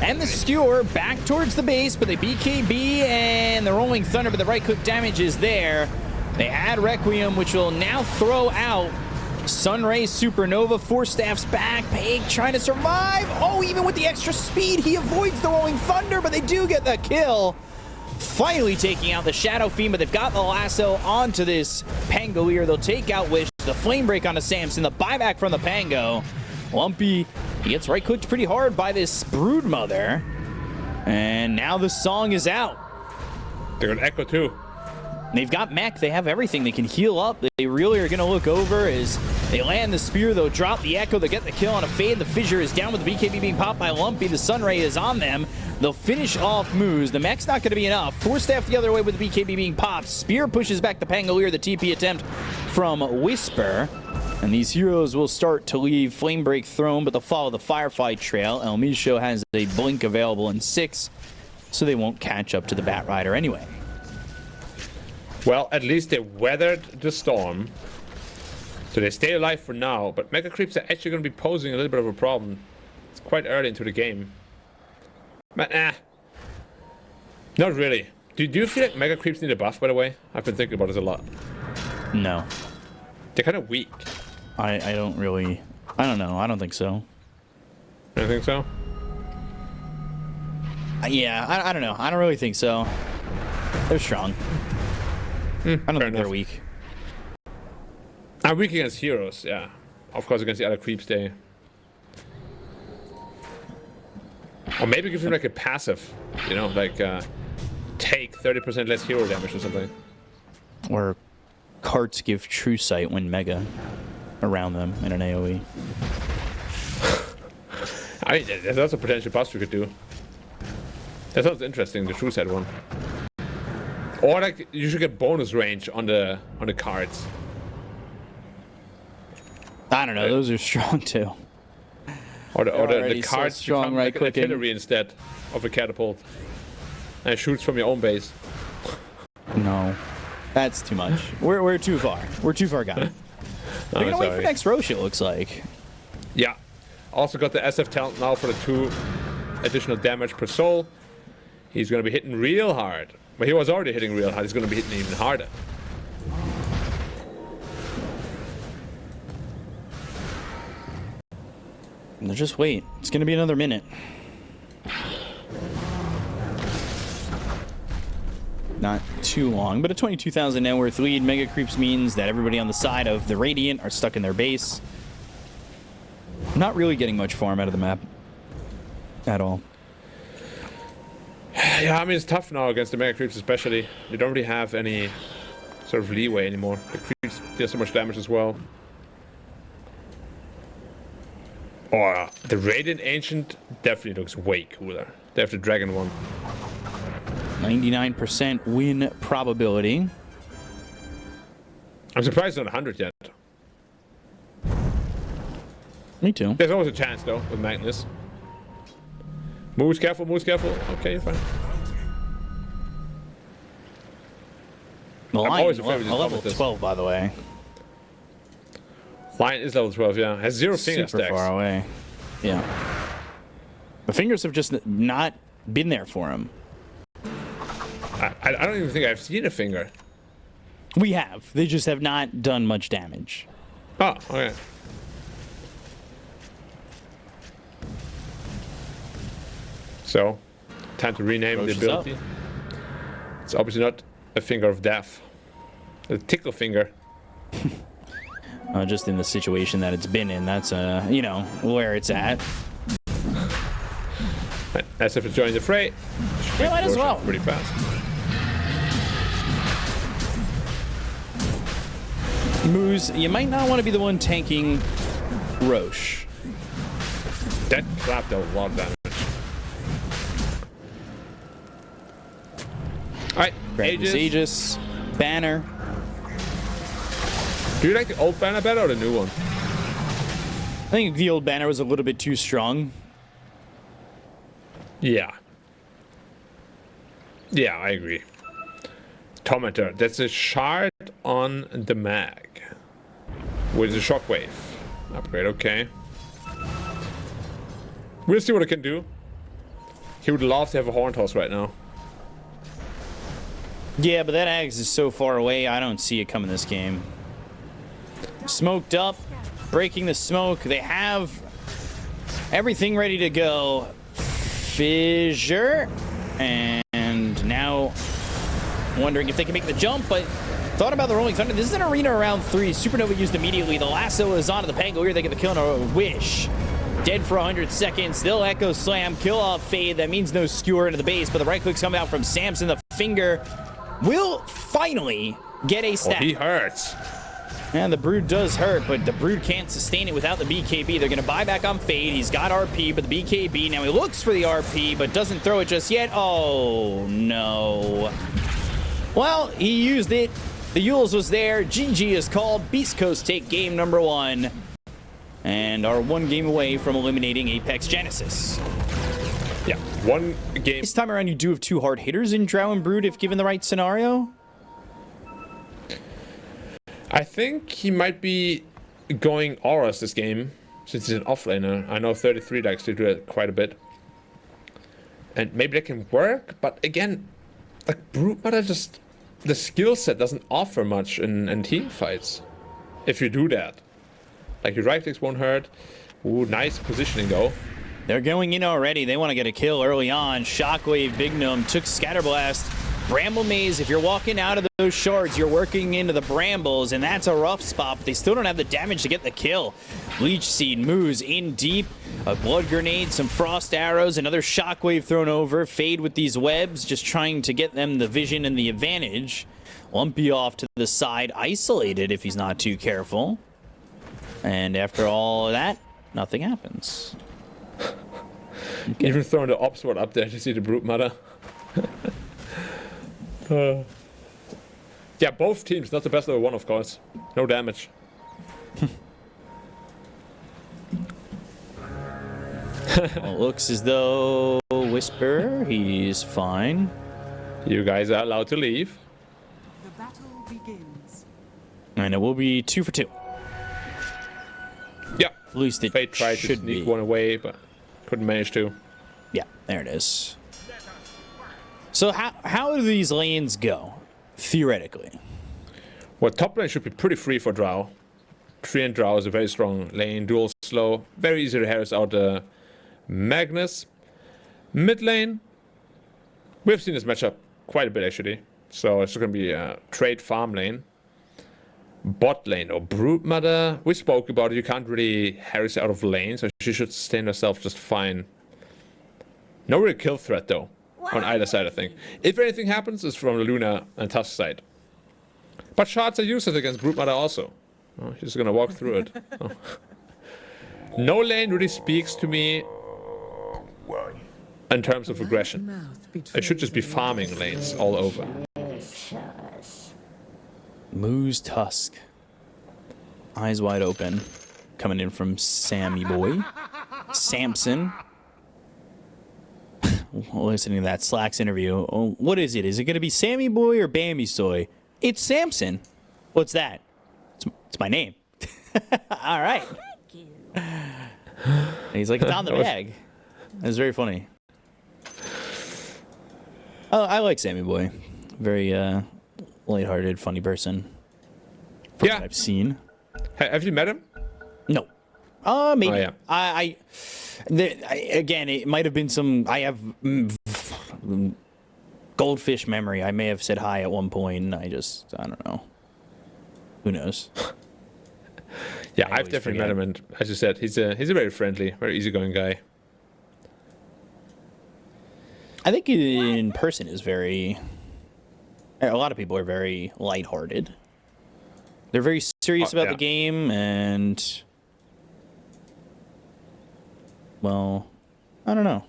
Speaker 2: And the Skewer back towards the base, but the BKB and the Rolling Thunder, but the right-click damage is there. They add Requiem, which will now throw out Sunray, Supernova, 4 staffs back. Peg trying to survive. Oh, even with the extra speed, he avoids the Rolling Thunder, but they do get the kill. Finally taking out the Shadow Fiend, but they've got the lasso onto this Pangolier. They'll take out Wish, the Flame Break onto Samson, the buyback from the Pango. Lumpy, he gets right-clicked pretty hard by this Broodmother. And now the song is out.
Speaker 1: They're gonna Echo too.
Speaker 2: They've got mech. They have everything. They can heal up. They really are going to look over as they land the Spear. They'll drop the Echo. They'll get the kill on a Fade. The Fissure is down with the BKB being popped by Lumpy. The Sunray is on them. They'll finish off MOUZ. The mech's not going to be enough. 4 staff the other way with the BKB being popped. Spear pushes back the Pangolier. The TP attempt from Whisper. And these heroes will start to leave Flame Break Throne, but they'll follow the Firefly trail. El Micho has a Blink available in 6, so they won't catch up to the Bat Rider anyway.
Speaker 1: Well, at least they weathered the storm. So they stay alive for now, but Mega Creeps are actually going to be posing a little bit of a problem. It's quite early into the game. But not really. Do you feel like Mega Creeps need a buff, by the way? I've been thinking about this a lot.
Speaker 2: No.
Speaker 1: They're kind of weak.
Speaker 2: I don't really... I don't know. I don't think so.
Speaker 1: You don't think so?
Speaker 2: Yeah, I don't know. I don't really think so. They're strong. I don't think they're weak.
Speaker 1: I'm weak against heroes, yeah. Of course, against the other creeps, they Or maybe give him like a passive, you know, like take 30% less hero damage or something.
Speaker 2: Or carts give true sight when mega around them in an AoE.
Speaker 1: I mean, that's a potential buff we could do. That sounds interesting, the true sight one. Or like you should get bonus range on the cards.
Speaker 2: I don't know, those are strong too.
Speaker 1: Or the
Speaker 2: Already so
Speaker 1: cards
Speaker 2: strong
Speaker 1: become
Speaker 2: right
Speaker 1: like an
Speaker 2: clicking.
Speaker 1: artillery instead of a catapult. And it shoots from your own base.
Speaker 2: No. That's too much. We're too far. We're too far gone. We're gonna wait for next Roche, it looks like.
Speaker 1: Yeah. Also got the SF talent now for the 2 additional damage per soul. He's gonna be hitting real hard. But he was already hitting real hard. He's gonna be hitting even harder.
Speaker 2: Now just wait. It's gonna be another minute. Not too long, but a 22,000 net worth lead. Mega creeps means that everybody on the side of the Radiant are stuck in their base. Not really getting much farm out of the map at all.
Speaker 1: Yeah, I mean, it's tough now against the Mega Creeps especially. They don't really have any sort of leeway anymore. The Creeps deal so much damage as well. Oh, the Radiant Ancient definitely looks way cooler. They have the Dragon one.
Speaker 2: 99% win probability.
Speaker 1: I'm surprised it's not 100 yet.
Speaker 2: Me too.
Speaker 1: There's always a chance though with Magnus. MOUZ careful, MOUZ careful. Okay, you're fine.
Speaker 2: The
Speaker 1: I'm
Speaker 2: Lion,
Speaker 1: always afraid of these
Speaker 2: level
Speaker 1: commentators.
Speaker 2: 12, by the way.
Speaker 1: Lion is level 12, yeah. Has 0 finger
Speaker 2: Super
Speaker 1: stacks.
Speaker 2: far away. Yeah. The fingers have just not been there for him.
Speaker 1: I don't even think I've seen a finger.
Speaker 2: We have. They just have not done much damage.
Speaker 1: Oh, okay. So, time to rename
Speaker 2: Roche
Speaker 1: the
Speaker 2: is
Speaker 1: ability.
Speaker 2: up.
Speaker 1: It's obviously not a finger of death. A tickle finger.
Speaker 2: Just in the situation that it's been in, that's, you know, where it's at.
Speaker 1: As if it's joining the fray.
Speaker 2: Yeah, might as well.
Speaker 1: Pretty fast.
Speaker 2: MOUZ, you might not want to be the one tanking Roche.
Speaker 1: That clapped a lot of damage. Alright,
Speaker 2: Grab this
Speaker 1: Aegis.
Speaker 2: Aegis. Banner.
Speaker 1: Do you like the old banner better or the new one?
Speaker 2: I think the old banner was a little bit too strong.
Speaker 1: Yeah. Yeah, I agree. Tormentor, that's a shard on the mag. With the shockwave. Upgrade, okay. We'll see what it can do. He would love to have a horn toss right now.
Speaker 2: Yeah, but that Axe is so far away, I don't see it coming this game. Smoked up, breaking the smoke. They have everything ready to go. Fissure. And now wondering if they can make the jump, but thought about the Rolling Thunder. This is an arena around 3. Supernova used immediately. The lasso is onto the Pangolier. They get the kill on a wish. Dead for 100 seconds. They'll Echo Slam, kill off Fade. That means no skewer into the base, but the right click's coming out from Samson. The finger will finally get a stack.
Speaker 1: Oh, he hurts.
Speaker 2: And the Brood does hurt, but the Brood can't sustain it without the BKB. They're going to buy back on Fade. He's got RP, but the BKB, now he looks for the RP, but doesn't throw it just yet. Oh, no. Well, he used it. The AVULUS was there. GG is called. Beast Coast take game number 1. And are 1 game away from eliminating Apex Genesis.
Speaker 1: Yeah, 1 game.
Speaker 2: This time around, you do have 2 hard hitters in Drow and Brood if given the right scenario.
Speaker 1: I think he might be going Auras this game, since he's an offlaner. I know 33 likes to do it quite a bit. And maybe that can work, but again, like Broodmother just... The skill set doesn't offer much in team fights. If you do that. Like your right clicks won't hurt. Ooh, nice positioning though.
Speaker 2: They're going in already. They want to get a kill early on. Shockwave, Big Gnome took Scatterblast. Bramble Maze, if you're walking out of those shards, you're working into the brambles, and that's a rough spot, but they still don't have the damage to get the kill. Leech Seed, MOUZ in deep, a blood grenade, some frost arrows, another shockwave thrown over, Fade with these webs, just trying to get them the vision and the advantage. Lumpy off to the side, isolated if he's not too careful. And after all of that, nothing happens. Okay.
Speaker 1: Even throwing the op sword up there to see the brute mother. Yeah, both teams, not the best level 1, of course. No damage.
Speaker 2: Well, it looks as though Whisper, he's fine.
Speaker 1: You guys are allowed to leave.
Speaker 3: The battle begins.
Speaker 2: And it will be 2 for 2.
Speaker 1: Yeah.
Speaker 2: At least it
Speaker 1: Fate tried to
Speaker 2: should
Speaker 1: sneak
Speaker 2: be.
Speaker 1: one away, but couldn't manage to.
Speaker 2: Yeah, there it is. So how do these lanes go, theoretically?
Speaker 1: Well, top lane should be pretty free for Drow. Treant Drow is a very strong lane, dual slow, very easy to harass out Magnus. Mid lane, we've seen this matchup quite a bit actually, so it's going to be a trade farm lane. Bot lane or Brute Mother, we spoke about it, you can't really harass out of lane, so she should sustain herself just fine. No real kill threat though, on either side I think. If anything happens, it's from the Luna and Tusk side. But shards are useless against Brute Mother also. Oh, she's gonna walk through it. Oh. No lane really speaks to me in terms of aggression. It should just be farming lanes all over.
Speaker 2: MOUZ Tusk. Eyes wide open. Coming in from Sammy Boy. Samson. Listening to that Slacks interview. Oh, what is it? Is it going to be Sammy Boy or Bambi Soy? It's Samson. What's that? It's my name. All right. And he's like, it's on the bag. It was very funny. Oh, I like Sammy Boy. Very lighthearted, funny person. From what I've seen.
Speaker 1: Have you met him?
Speaker 2: No. Maybe.
Speaker 1: Oh, yeah.
Speaker 2: Again, it might have been some. I have goldfish memory. I may have said hi at one point. I don't know. Who knows?
Speaker 1: Yeah, I've definitely met him, and as you said, he's a very friendly, very easygoing guy.
Speaker 2: I think in person is very. A lot of people are very lighthearted. They're very serious about the game, and well, I don't know.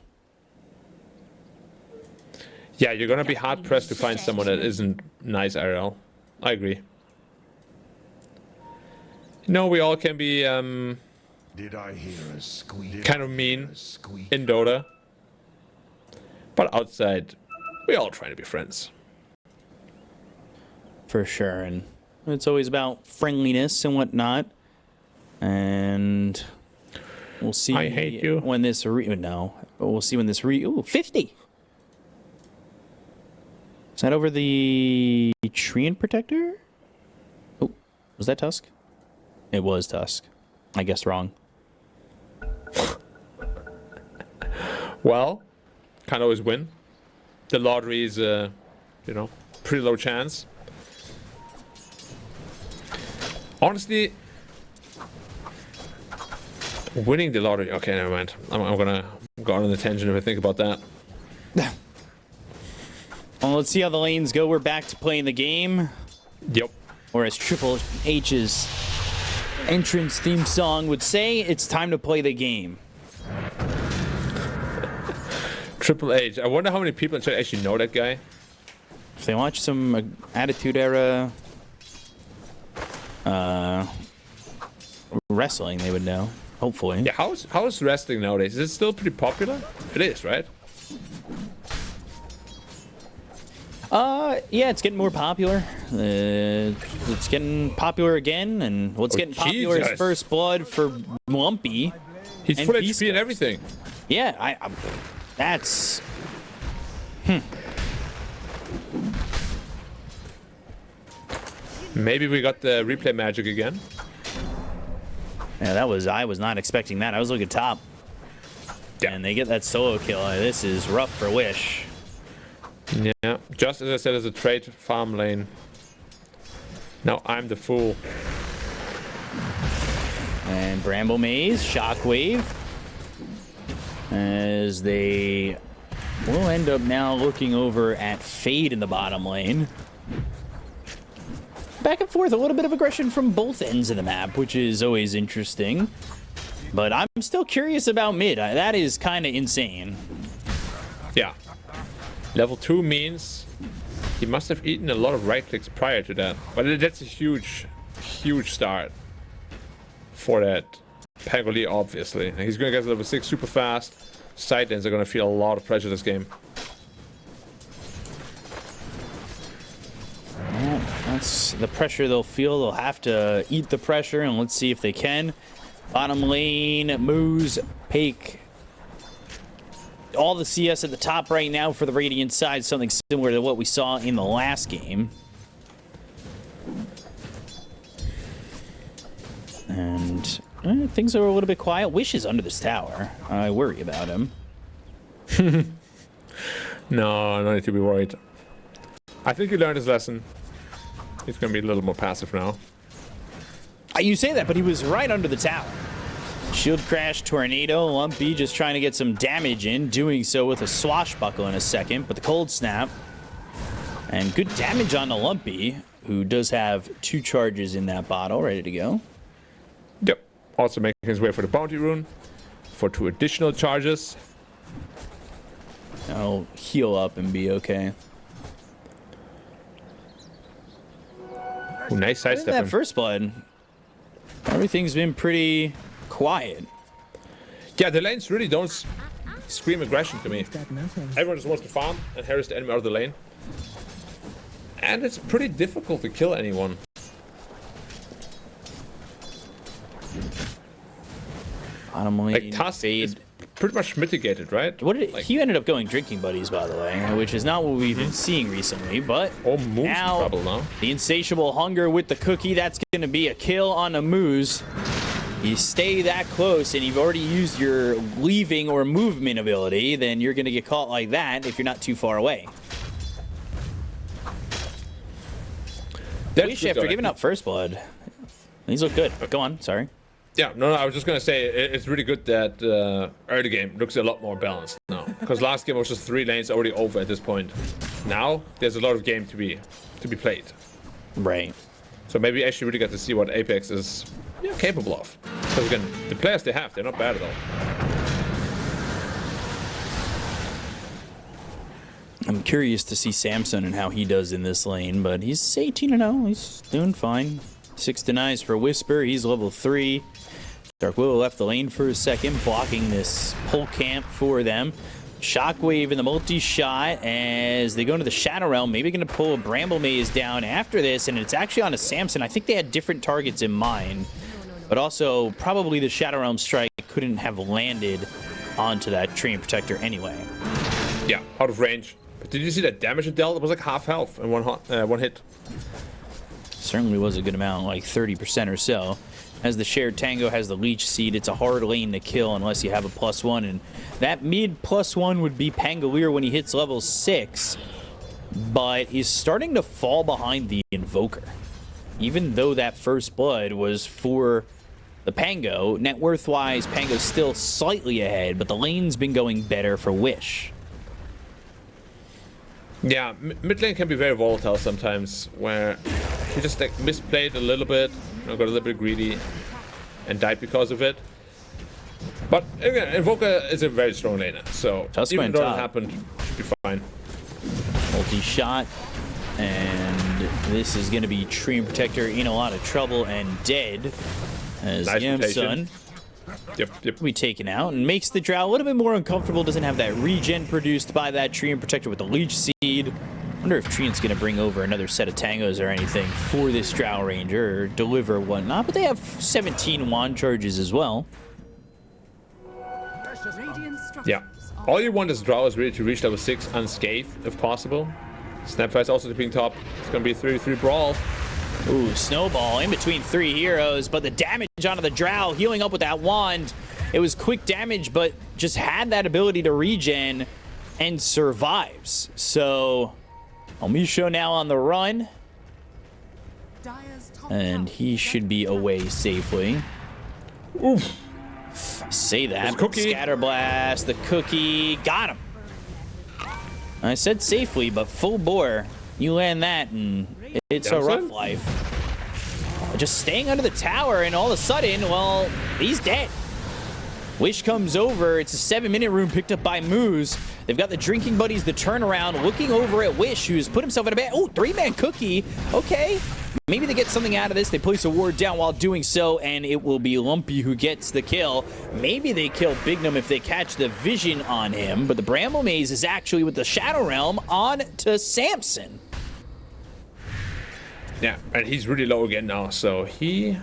Speaker 1: Yeah, you're gonna be hard pressed to find someone that isn't nice IRL. I agree. No, we all can be
Speaker 4: Did I hear a squeak?
Speaker 1: kind of mean in Dota, but outside, we all try to be friends.
Speaker 2: For sure, and it's always about friendliness and whatnot. And we'll see.
Speaker 1: I hate you.
Speaker 2: When this we'll see when this ooh, 50. Is that over the Treant Protector? Oh, was that Tusk? It was Tusk. I guessed wrong.
Speaker 1: Well, can't always win. The lottery is, pretty low chance. Honestly, winning the lottery. Okay, never mind. I'm gonna go on a tangent if I think about that.
Speaker 2: Well, let's see how the lanes go. We're back to playing the game.
Speaker 1: Yep.
Speaker 2: Or as Triple H's entrance theme song would say, it's time to play the game.
Speaker 1: Triple H. I wonder how many people in chat actually know that guy.
Speaker 2: If they watch some Attitude Era wrestling, they would know. Hopefully.
Speaker 1: Yeah, how is wrestling nowadays? Is it still pretty popular? It is, right?
Speaker 2: Yeah, it's getting more popular. It's getting popular again, and what's getting popular is First Blood for Lumpy.
Speaker 1: He's
Speaker 2: and
Speaker 1: full
Speaker 2: Beast
Speaker 1: HP and
Speaker 2: Coast.
Speaker 1: everything.
Speaker 2: Yeah, that's.
Speaker 1: Maybe we got the replay magic again.
Speaker 2: Yeah, I was not expecting that. I was looking top.
Speaker 1: Yeah.
Speaker 2: And they get that solo kill. This is rough for Wish.
Speaker 1: Yeah, just as I said, as a trade farm lane. Now I'm the fool.
Speaker 2: And Bramble Maze, Shockwave, as they will end up now looking over at Fade in the bottom lane. Back and forth, a little bit of aggression from both ends of the map, which is always interesting. But I'm still curious about mid. That is kind of insane.
Speaker 1: Yeah. Level 2 means he must have eaten a lot of right clicks prior to that. But that's a huge, huge start for that Pangolier, obviously. And he's going to get to level 6 super fast. Side lanes are going to feel a lot of pressure this game.
Speaker 2: Well, that's the pressure they'll feel. They'll have to eat the pressure, and let's see if they can. Bottom lane, MOUZ, Pake. All the CS at the top right now for the Radiant side, something similar to what we saw in the last game. And things are a little bit quiet. Wish is under this tower. I worry about him.
Speaker 1: No, no need to be worried. I think he learned his lesson. He's going to be a little more passive now.
Speaker 2: You say that, but he was right under the tower. Shield Crash, Tornado, Lumpy just trying to get some damage in, doing so with a Swashbuckle in a second, but the Cold Snap. And good damage on the Lumpy, who does have 2 charges in that bottle, ready to go.
Speaker 1: Yep. Also making his way for the Bounty Rune for 2 additional charges.
Speaker 2: I'll heal up and be okay.
Speaker 1: Ooh, nice sidestep.
Speaker 2: That first blood, everything's been pretty quiet.
Speaker 1: Yeah, the lanes really don't scream aggression to me. Everyone just wants to farm and harass the enemy out of the lane. And it's pretty difficult to kill anyone.
Speaker 2: Bottom lane,
Speaker 1: Like, Tusk is pretty much mitigated, right?
Speaker 2: What did
Speaker 1: like,
Speaker 2: he ended up going drinking buddies, by the way, which is not what we've been seeing recently. But
Speaker 1: oh, MOUZ
Speaker 2: now,
Speaker 1: trouble now.
Speaker 2: The insatiable hunger with the cookie, that's going to be a kill on a MOUZ. You stay that close, and you've already used your leaving or movement ability, then you're going to get caught like that if you're not too far away. Wish after giving up first blood. These look good. Go on, sorry.
Speaker 1: Yeah, no, I was just going to say, it's really good that early game looks a lot more balanced now. Because last game was just 3 lanes already over at this point. Now, there's a lot of game to be played.
Speaker 2: Right.
Speaker 1: So maybe I actually really get to see what Apex is capable of. Because again, the players they have, they're not bad at all.
Speaker 2: I'm curious to see Samson and how he does in this lane, but he's 18-0. He's doing fine. 6 denies for Whisper. He's level 3. Dark Willow left the lane for a second, blocking this whole camp for them. Shockwave in the multi-shot as they go into the Shadow Realm. Maybe going to pull a Bramble Maze down after this, and it's actually on a Samson. I think they had different targets in mind, but also probably the Shadow Realm strike couldn't have landed onto that Treant Protector anyway.
Speaker 1: Yeah, out of range. But did you see that damage it dealt? It was like half health in one hit.
Speaker 2: Certainly was a good amount, like 30% or so. As the shared Tango has the Leech Seed, it's a hard lane to kill unless you have a +1, and that mid +1 would be Pangolier when he hits level 6, but he's starting to fall behind the Invoker. Even though that first blood was for the Pango, net worth-wise, Pango's still slightly ahead, but the lane's been going better for Wish.
Speaker 1: Yeah, mid lane can be very volatile sometimes, where he just like misplayed a little bit, got a little bit greedy, and died because of it. But again, Invoker is a very strong laner, so even though it happened, should be fine.
Speaker 2: Multi-shot, and this is going to be Treant Protector in a lot of trouble and dead, as
Speaker 1: Nice
Speaker 2: Yamsun
Speaker 1: Yep.
Speaker 2: will be taken out and makes the Drow a little bit more uncomfortable. Doesn't have that regen produced by that Treant Protector with the Leech Seed. Wonder if Treant's going to bring over another set of Tangos or anything for this Drow Ranger or deliver whatnot, but they have 17 wand charges as well.
Speaker 1: Yeah. All you want as Drow is really to reach level 6 unscathed, if possible. Snapfire's also tipping top. It's going to be a 3-3 brawl.
Speaker 2: Ooh, Snowball in between 3 heroes, but the damage onto the Drow, healing up with that wand. It was quick damage, but just had that ability to regen. and survives. So, Amisho now on the run.
Speaker 3: Dire's top
Speaker 2: And
Speaker 3: tower
Speaker 2: he should be away safely.
Speaker 1: Oof.
Speaker 2: Say that.
Speaker 1: There's Cookie.
Speaker 2: Scatterblast, the cookie. Got him. I said safely, but full bore. You land that, and it's a rough life. Just staying under the tower, and all of a sudden, well, he's dead. Wish comes over. It's a 7-minute room picked up by MOUZ. They've got the drinking buddies, the turnaround, looking over at Wish, who's put himself in a bad... Oh, 3-man cookie. Okay. Maybe they get something out of this. They place a ward down while doing so, and it will be Lumpy who gets the kill. Maybe they kill Bignum if they catch the vision on him, but the Bramble Maze is actually with the Shadow Realm on to Samson.
Speaker 1: Yeah, and he's really low again now, so he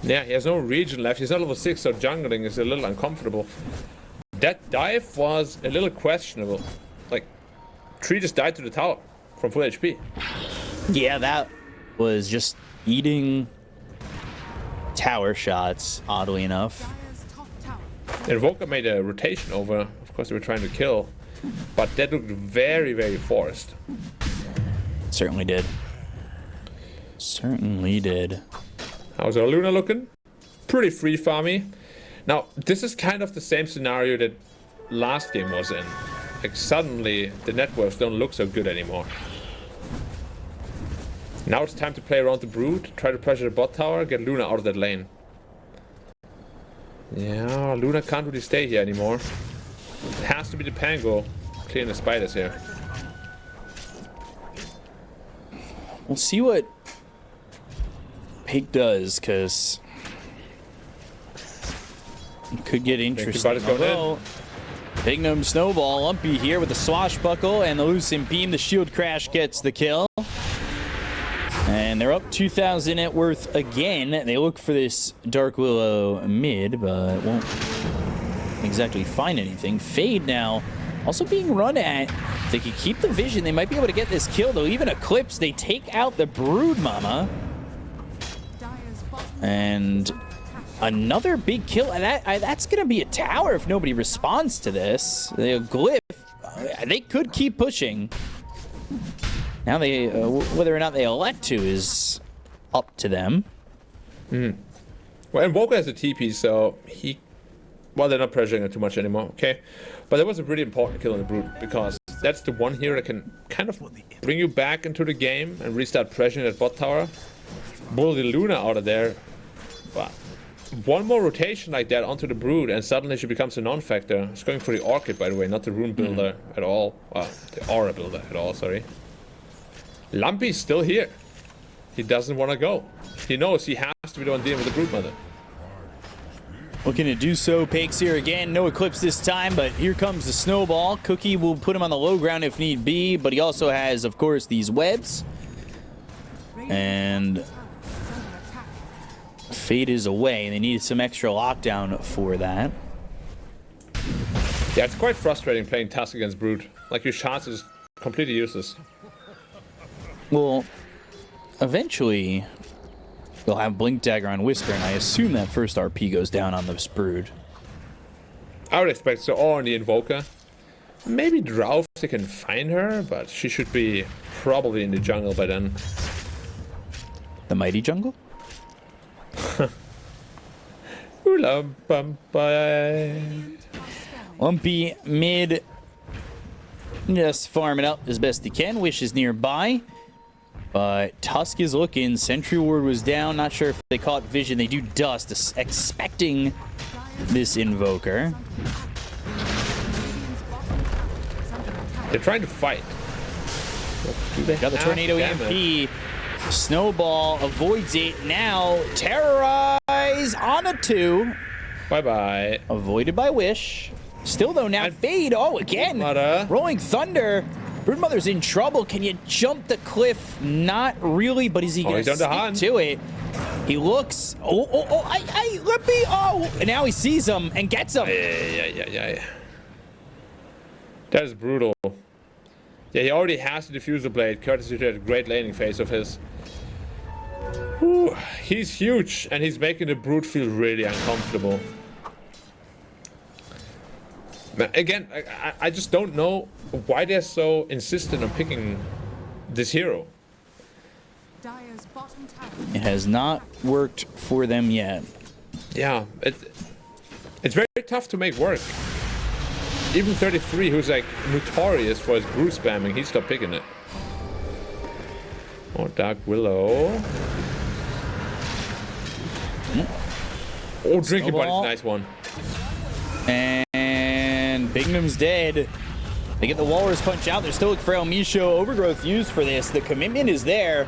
Speaker 1: has no region left. He's not level 6, so jungling is a little uncomfortable. That dive was a little questionable. Like, Tree just died to the tower from full HP.
Speaker 2: Yeah, that was just eating tower shots, oddly enough.
Speaker 3: Dire's top tower.
Speaker 1: Invoker made a rotation over. Of course, they were trying to kill, but that looked very, very forced.
Speaker 2: Certainly did. Certainly did.
Speaker 1: How's our Luna looking? Pretty free farmy. Now, this is kind of the same scenario that last game was in. Like, suddenly, the networks don't look so good anymore. Now it's time to play around the Brood, try to pressure the bot tower, get Luna out of that lane. Yeah, Luna can't really stay here anymore. It has to be the Pango clearing the spiders here.
Speaker 2: We'll see what Pig does, because it could get interesting. Although, Bignum Snowball, Lumpy here with the swashbuckle and the Lucent Beam. The shield crash gets the kill. And they're up 2,000 net worth again. They look for this Dark Willow mid, but won't exactly find anything. Fade now also being run at. If they could keep the vision, they might be able to get this kill. They'll even Eclipse. They take out the Brood Mama.
Speaker 3: Dire's bottom
Speaker 2: And another big kill. And that's going to be a tower if nobody responds to this. The Glyph, they could keep pushing. Now they, whether or not they elect to is up to them.
Speaker 1: Well, Invoker has a TP, so well, they're not pressuring it too much anymore, okay? But that was a really important kill on the Brood, because that's the one hero that can kind of bring you back into the game and restart pressuring that bot tower. Bull the Luna out of there. Wow. One more rotation like that onto the Brood, and suddenly she becomes a non-factor. It's going for the Orchid, by the way, not the Rune Builder at all. Well, the Aura Builder at all, sorry. Lumpy's still here. He doesn't want to go. He knows he has to be the one dealing with the Brood Mother.
Speaker 2: Looking to do so. Pake's here again. No Eclipse this time, but here comes the Snowball. Cookie will put him on the low ground if need be, but he also has, of course, these webs. And Fade is away, and they needed some extra lockdown for that.
Speaker 1: Yeah, it's quite frustrating playing Tusk against Brood. Like, your chance is completely useless.
Speaker 2: Well, eventually, they'll have Blink Dagger on Whisper, and I assume that first RP goes down on this Brood.
Speaker 1: I would expect so, or on the Invoker. Maybe Drow if they can find her, but she should be probably in the jungle by then.
Speaker 2: The Mighty Jungle? Lumpy mid, just farming up as best he can. Wish is nearby, but Tusk is looking. Sentry Ward was down. Not sure if they caught vision. They do dust, expecting this Invoker.
Speaker 1: They're trying to fight.
Speaker 2: Got the Tornado EMP. Snowball avoids it. Now Terrorize on a 2.
Speaker 1: Bye-bye.
Speaker 2: Avoided by Wish. Still though, now Fade. Oh, again.
Speaker 1: Mother.
Speaker 2: Rolling Thunder. Broodmother's in trouble. Can you jump the cliff? Not really, but is he going to stick to it? He looks. Lippy. Oh, and now he sees him and gets him.
Speaker 1: Yeah. That is brutal. Yeah, he already has the Diffuser Blade, courtesy to that great laning phase of his. Whew, he's huge, and he's making the Brood feel really uncomfortable. Again, I just don't know why they're so insistent on picking this hero.
Speaker 3: Dire's bottom tower.
Speaker 2: It has not worked for them yet.
Speaker 1: Yeah, it's very tough to make work. Even 33, who's like notorious for his brew spamming, he stopped picking it. Oh, Dark Willow. Oh, Drinking Buddy's a nice one.
Speaker 2: And Bignum's dead. They get the Walrus Punch out. They're still looking for El Micho. Overgrowth used for this. The commitment is there.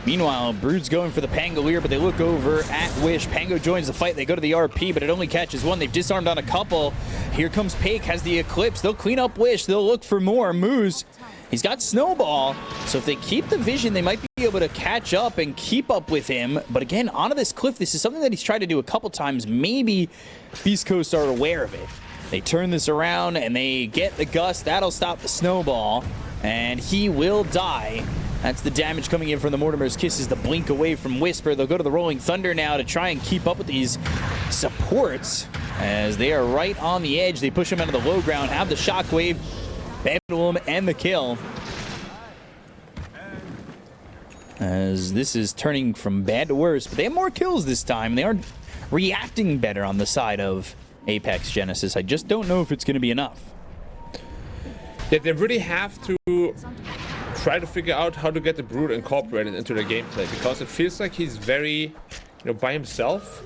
Speaker 2: Meanwhile, Brood's going for the Pangolier, but they look over at Wish. Pango joins the fight. They go to the RP, but it only catches one. They've disarmed on a couple. Here comes Pake, has the Eclipse. They'll clean up Wish. They'll look for more. MOUZ, he's got Snowball. So if they keep the vision, they might be able to catch up and keep up with him. But again, onto this cliff, this is something that he's tried to do a couple times. Maybe Beast Coast are aware of it. They turn this around and they get the Gust. That'll stop the Snowball, and he will die. That's the damage coming in from the Mortimer's Kisses, the blink away from Whisper. They'll go to the Rolling Thunder now to try and keep up with these supports as they are right on the edge. They push him into the low ground, have the Shockwave, Pendulum, and the kill. As this is turning from bad to worse, but they have more kills this time. They are reacting better on the side of Apex Genesis. I just don't know if it's going to be enough.
Speaker 1: Yeah, they really have to try to figure out how to get the Brood incorporated into the gameplay, because it feels like he's very, by himself.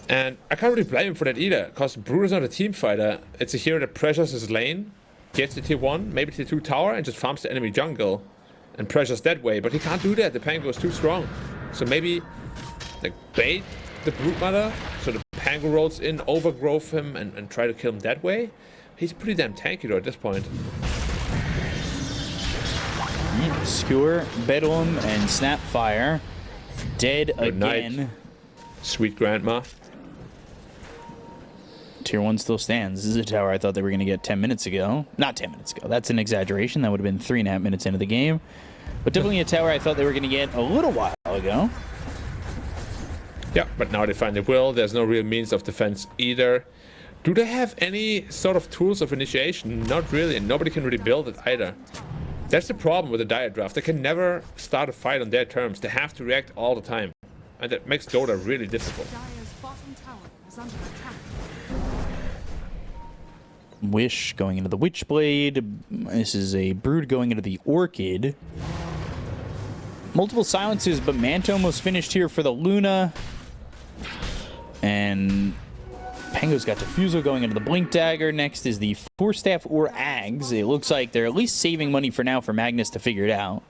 Speaker 1: And I can't really blame him for that either, because Brood is not a team fighter. It's a hero that pressures his lane, gets the tier 1, maybe tier 2 tower, and just farms the enemy jungle and pressures that way. But he can't do that. The Pango is too strong. So maybe bait the Brood Mother so the Pango rolls in, overgrowth him, and try to kill him that way. He's pretty damn tanky though at this point.
Speaker 2: Skewer, Bedlam, and Snapfire dead
Speaker 1: Good
Speaker 2: again.
Speaker 1: Night, sweet grandma.
Speaker 2: Tier 1 still stands. This is a tower I thought they were going to get 10 minutes ago. Not 10 minutes ago. That's an exaggeration. That would have been 3.5 minutes into the game. But definitely a tower I thought they were going to get a little while ago.
Speaker 1: Yeah, but now they finally will. There's no real means of defense either. Do they have any sort of tools of initiation? Not really, and nobody can really build it either. That's the problem with the Dire Draft. They can never start a fight on their terms. They have to react all the time. And that makes Dota really difficult.
Speaker 3: Dire's bottom tower is under attack.
Speaker 2: Wish going into the Witchblade. This is a Brood going into the Orchid. Multiple silences, but Manta almost finished here for the Luna. And Pango's got Diffusal going into the Blink Dagger. Next is the Force Staff or Ags. It looks like they're at least saving money for now for Magnus to figure it out.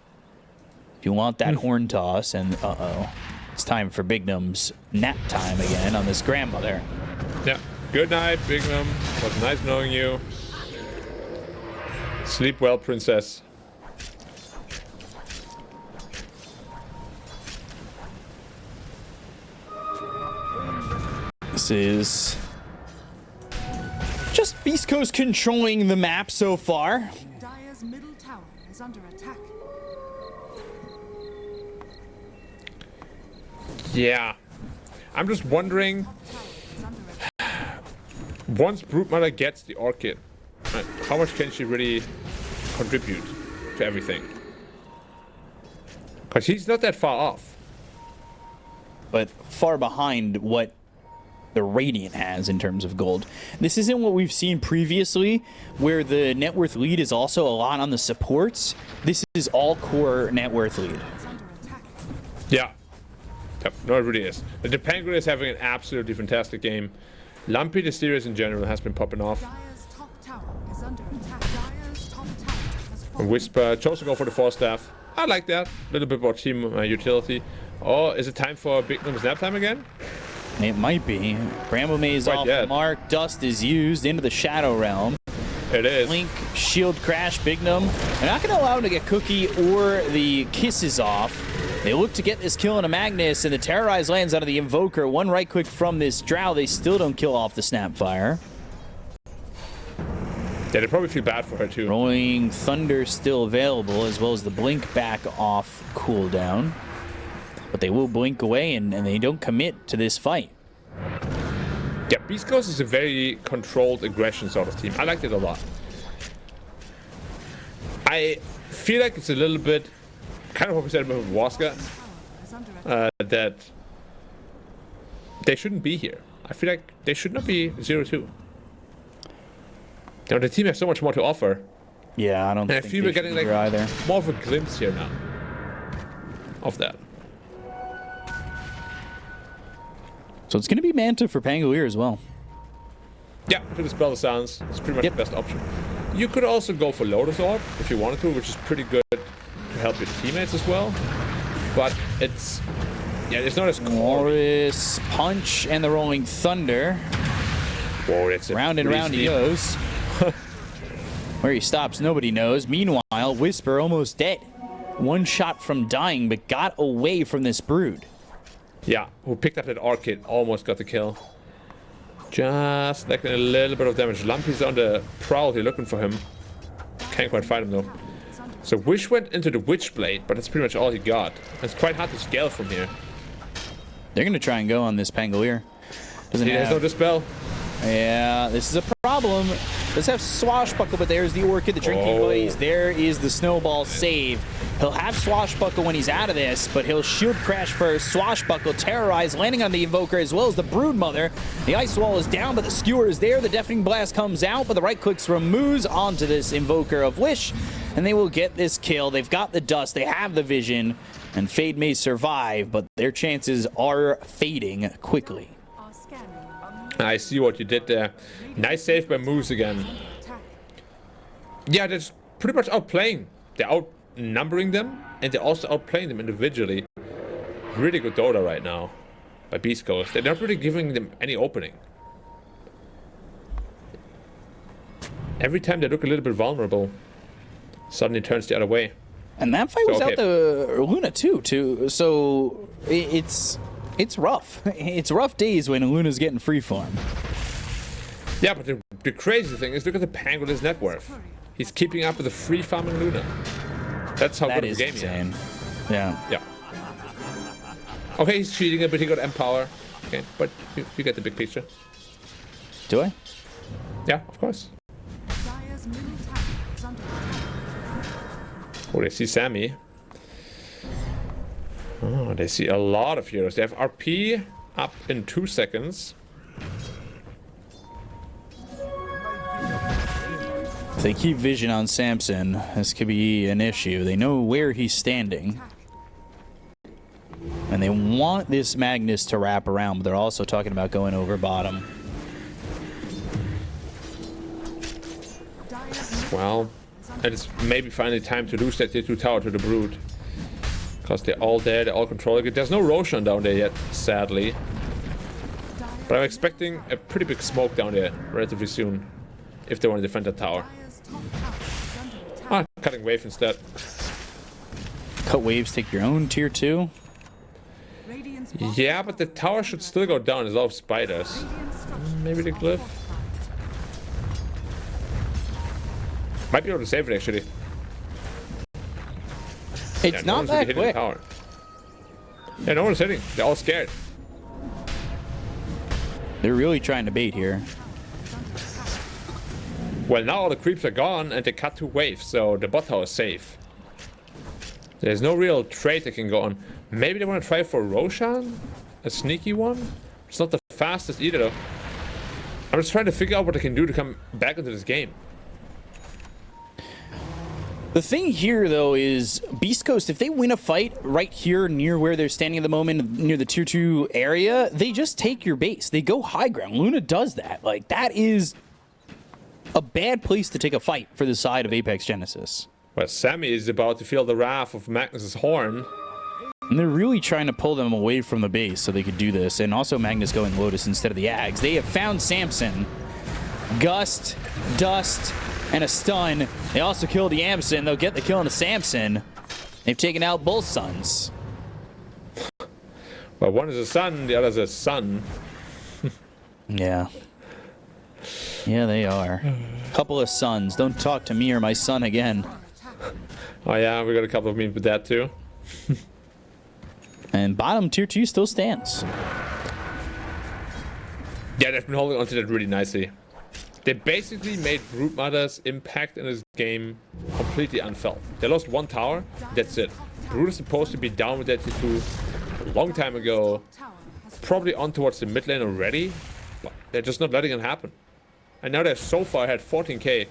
Speaker 2: If you want that Horn Toss, and it's time for Bignum's nap time again on this grandmother.
Speaker 1: Yeah. Good night, Bignum. Was nice knowing you. Sleep well, princess.
Speaker 2: This is just Beast Coast controlling the map so far.
Speaker 3: Dire's middle tower is under attack.
Speaker 1: Yeah. I'm just wondering, once Broodmother gets the Orchid, how much can she really contribute to everything? Because she's not that far off.
Speaker 2: But far behind what the Radiant has in terms of gold. This isn't what we've seen previously, where the net worth lead is also a lot on the supports. This is all core net worth lead.
Speaker 1: Yeah. Yep. No, it really is. The Penguin is having an absolutely fantastic game. Lumpy, the series in general, has been popping off.
Speaker 3: Dire's top tower is under attack. Dire's top tower has fallen.
Speaker 1: Whisper chose to go for the Force Staff. I like that. A little bit more team utility. Oh, is it time for Bignum's nap time again?
Speaker 2: It might be. Bramble Maze off the mark. Dust is used into the Shadow Realm.
Speaker 1: It is.
Speaker 2: Blink, Shield Crash, Bignum. They're not going to allow him to get Cookie or the Kisses off. They look to get this kill on a Magnus, and the Terrorize lands out of the Invoker. One right click from this Drow. They still don't kill off the Snapfire.
Speaker 1: Yeah, they probably feel bad for her too.
Speaker 2: Rolling Thunder still available, as well as the Blink back off cooldown. But they will blink away, and they don't commit to this fight.
Speaker 1: Yeah, Beast Coast is a very controlled aggression sort of team. I liked it a lot. I feel like it's a little bit, kind of what we said about Waska, that they shouldn't be here. I feel like they should not be 0-2. You know, the team has so much more to offer.
Speaker 2: Yeah, I don't
Speaker 1: And I
Speaker 2: think
Speaker 1: feel
Speaker 2: they
Speaker 1: we're getting
Speaker 2: should be
Speaker 1: like
Speaker 2: here either.
Speaker 1: more of a glimpse here now of that.
Speaker 2: So it's going to be Manta for Pangolier as well.
Speaker 1: Yeah, to dispel the sounds, it's pretty much the best option. You could also go for Lotus Orb if you wanted to, which is pretty good to help your teammates as well. But it's, yeah, it's not as core.
Speaker 2: Morris Punch and the Rolling Thunder.
Speaker 1: Whoa, that's a
Speaker 2: Round and
Speaker 1: pretty
Speaker 2: round he
Speaker 1: steep.
Speaker 2: goes. Where he stops, nobody knows. Meanwhile, Whisper almost dead. One shot from dying, but got away from this brood.
Speaker 1: Yeah, who picked up that Orchid, almost got the kill. Just like a little bit of damage. Lumpy's on the prowl here looking for him. Can't quite find him though. So Wish went into the Witchblade, but that's pretty much all he got. It's quite hard to scale from here.
Speaker 2: They're going to try and go on this Pangolier. Doesn't
Speaker 1: He has no
Speaker 2: have...
Speaker 1: Dispel.
Speaker 2: Yeah, this is a problem. Does have Swashbuckle, but there's the Orchid, the Drinking Blaze. There is the Snowball save. He'll have Swashbuckle when he's out of this, but he'll Shield Crash first. Swashbuckle, Terrorize, landing on the Invoker as well as the Broodmother. The Ice Wall is down, but the Skewer is there. The Deafening Blast comes out, but the right clicks from MOUZ onto this Invoker of Wish, and they will get this kill. They've got the Dust, they have the Vision, and Fade may survive, but their chances are fading quickly.
Speaker 1: I see what you did there. Nice save by MOUZ again. Yeah, they're pretty much outplaying. They're outnumbering them, and they're also outplaying them individually. Really good Dota right now by Beast Coast. They're not really giving them any opening. Every time they look a little bit vulnerable, suddenly turns the other way.
Speaker 2: And that fight was
Speaker 1: So, okay.
Speaker 2: out the Luna too. So it's rough. It's rough days when Luna's getting free farm.
Speaker 1: Yeah, but the crazy thing is, look at the Pangoliers' net worth. He's keeping up with the free farming Luna. That's how
Speaker 2: That
Speaker 1: good of
Speaker 2: is
Speaker 1: a game he
Speaker 2: insane.
Speaker 1: has.
Speaker 2: Yeah.
Speaker 1: Yeah. Okay, he's cheating a bit. He got Empower. Okay, but you get the big picture.
Speaker 2: Do I?
Speaker 1: Yeah, of course. Oh, they see Sammy. Oh, they see a lot of heroes. They have RP up in 2 seconds.
Speaker 2: If they keep vision on Samson, this could be an issue. They know where he's standing. And they want this Magnus to wrap around, but they're also talking about going over bottom.
Speaker 1: Well, it's maybe finally time to lose that tier 2 tower to the Brood. Because they're all there, they're all controlling it. There's no Roshan down there yet, sadly. But I'm expecting a pretty big smoke down there relatively soon. If they want to defend that tower. Ah, cutting wave instead.
Speaker 2: Cut waves, take your own tier 2.
Speaker 1: Yeah, but the tower should still go down. There's a lot of spiders. Maybe the glyph. Might be able to save it actually.
Speaker 2: It's
Speaker 1: Yeah, no
Speaker 2: not
Speaker 1: one's really
Speaker 2: that
Speaker 1: hitting the
Speaker 2: quick.
Speaker 1: tower. Yeah, no one's hitting. They're all scared.
Speaker 2: They're really trying to bait here.
Speaker 1: Well, now all the creeps are gone and they cut 2 waves, so the bot tower is safe. There's no real trade they can go on. Maybe they want to try for Roshan? A sneaky one? It's not the fastest either though. I'm just trying to figure out what they can do to come back into this game.
Speaker 2: The thing here, though, is Beast Coast, if they win a fight right here near where they're standing at the moment, near the tier 2 area, they just take your base. They go high ground. Luna does that. Like, that is a bad place to take a fight for the side of Apex Genesis.
Speaker 1: Well, Sammy is about to feel the wrath of Magnus's horn.
Speaker 2: And they're really trying to pull them away from the base so they could do this. And also Magnus going Lotus instead of the Ags. They have found Samson. Gust, Dust, and a stun. They also killed the Amson. They'll get the kill on the Samson. They've taken out both sons.
Speaker 1: Well, one is a son, the other is a son.
Speaker 2: Yeah. Yeah, they are. Couple of sons. Don't talk to me or my son again.
Speaker 1: Oh yeah, we got a couple of memes with that too.
Speaker 2: And bottom tier 2 still stands.
Speaker 1: Yeah, they've been holding onto that really nicely. They basically made Broodmother's impact in this game completely unfelt. They lost one tower, that's it. Brood is supposed to be down with that T2 a long time ago, probably on towards the mid lane already, but they're just not letting it happen. And now they're so far ahead, 14k.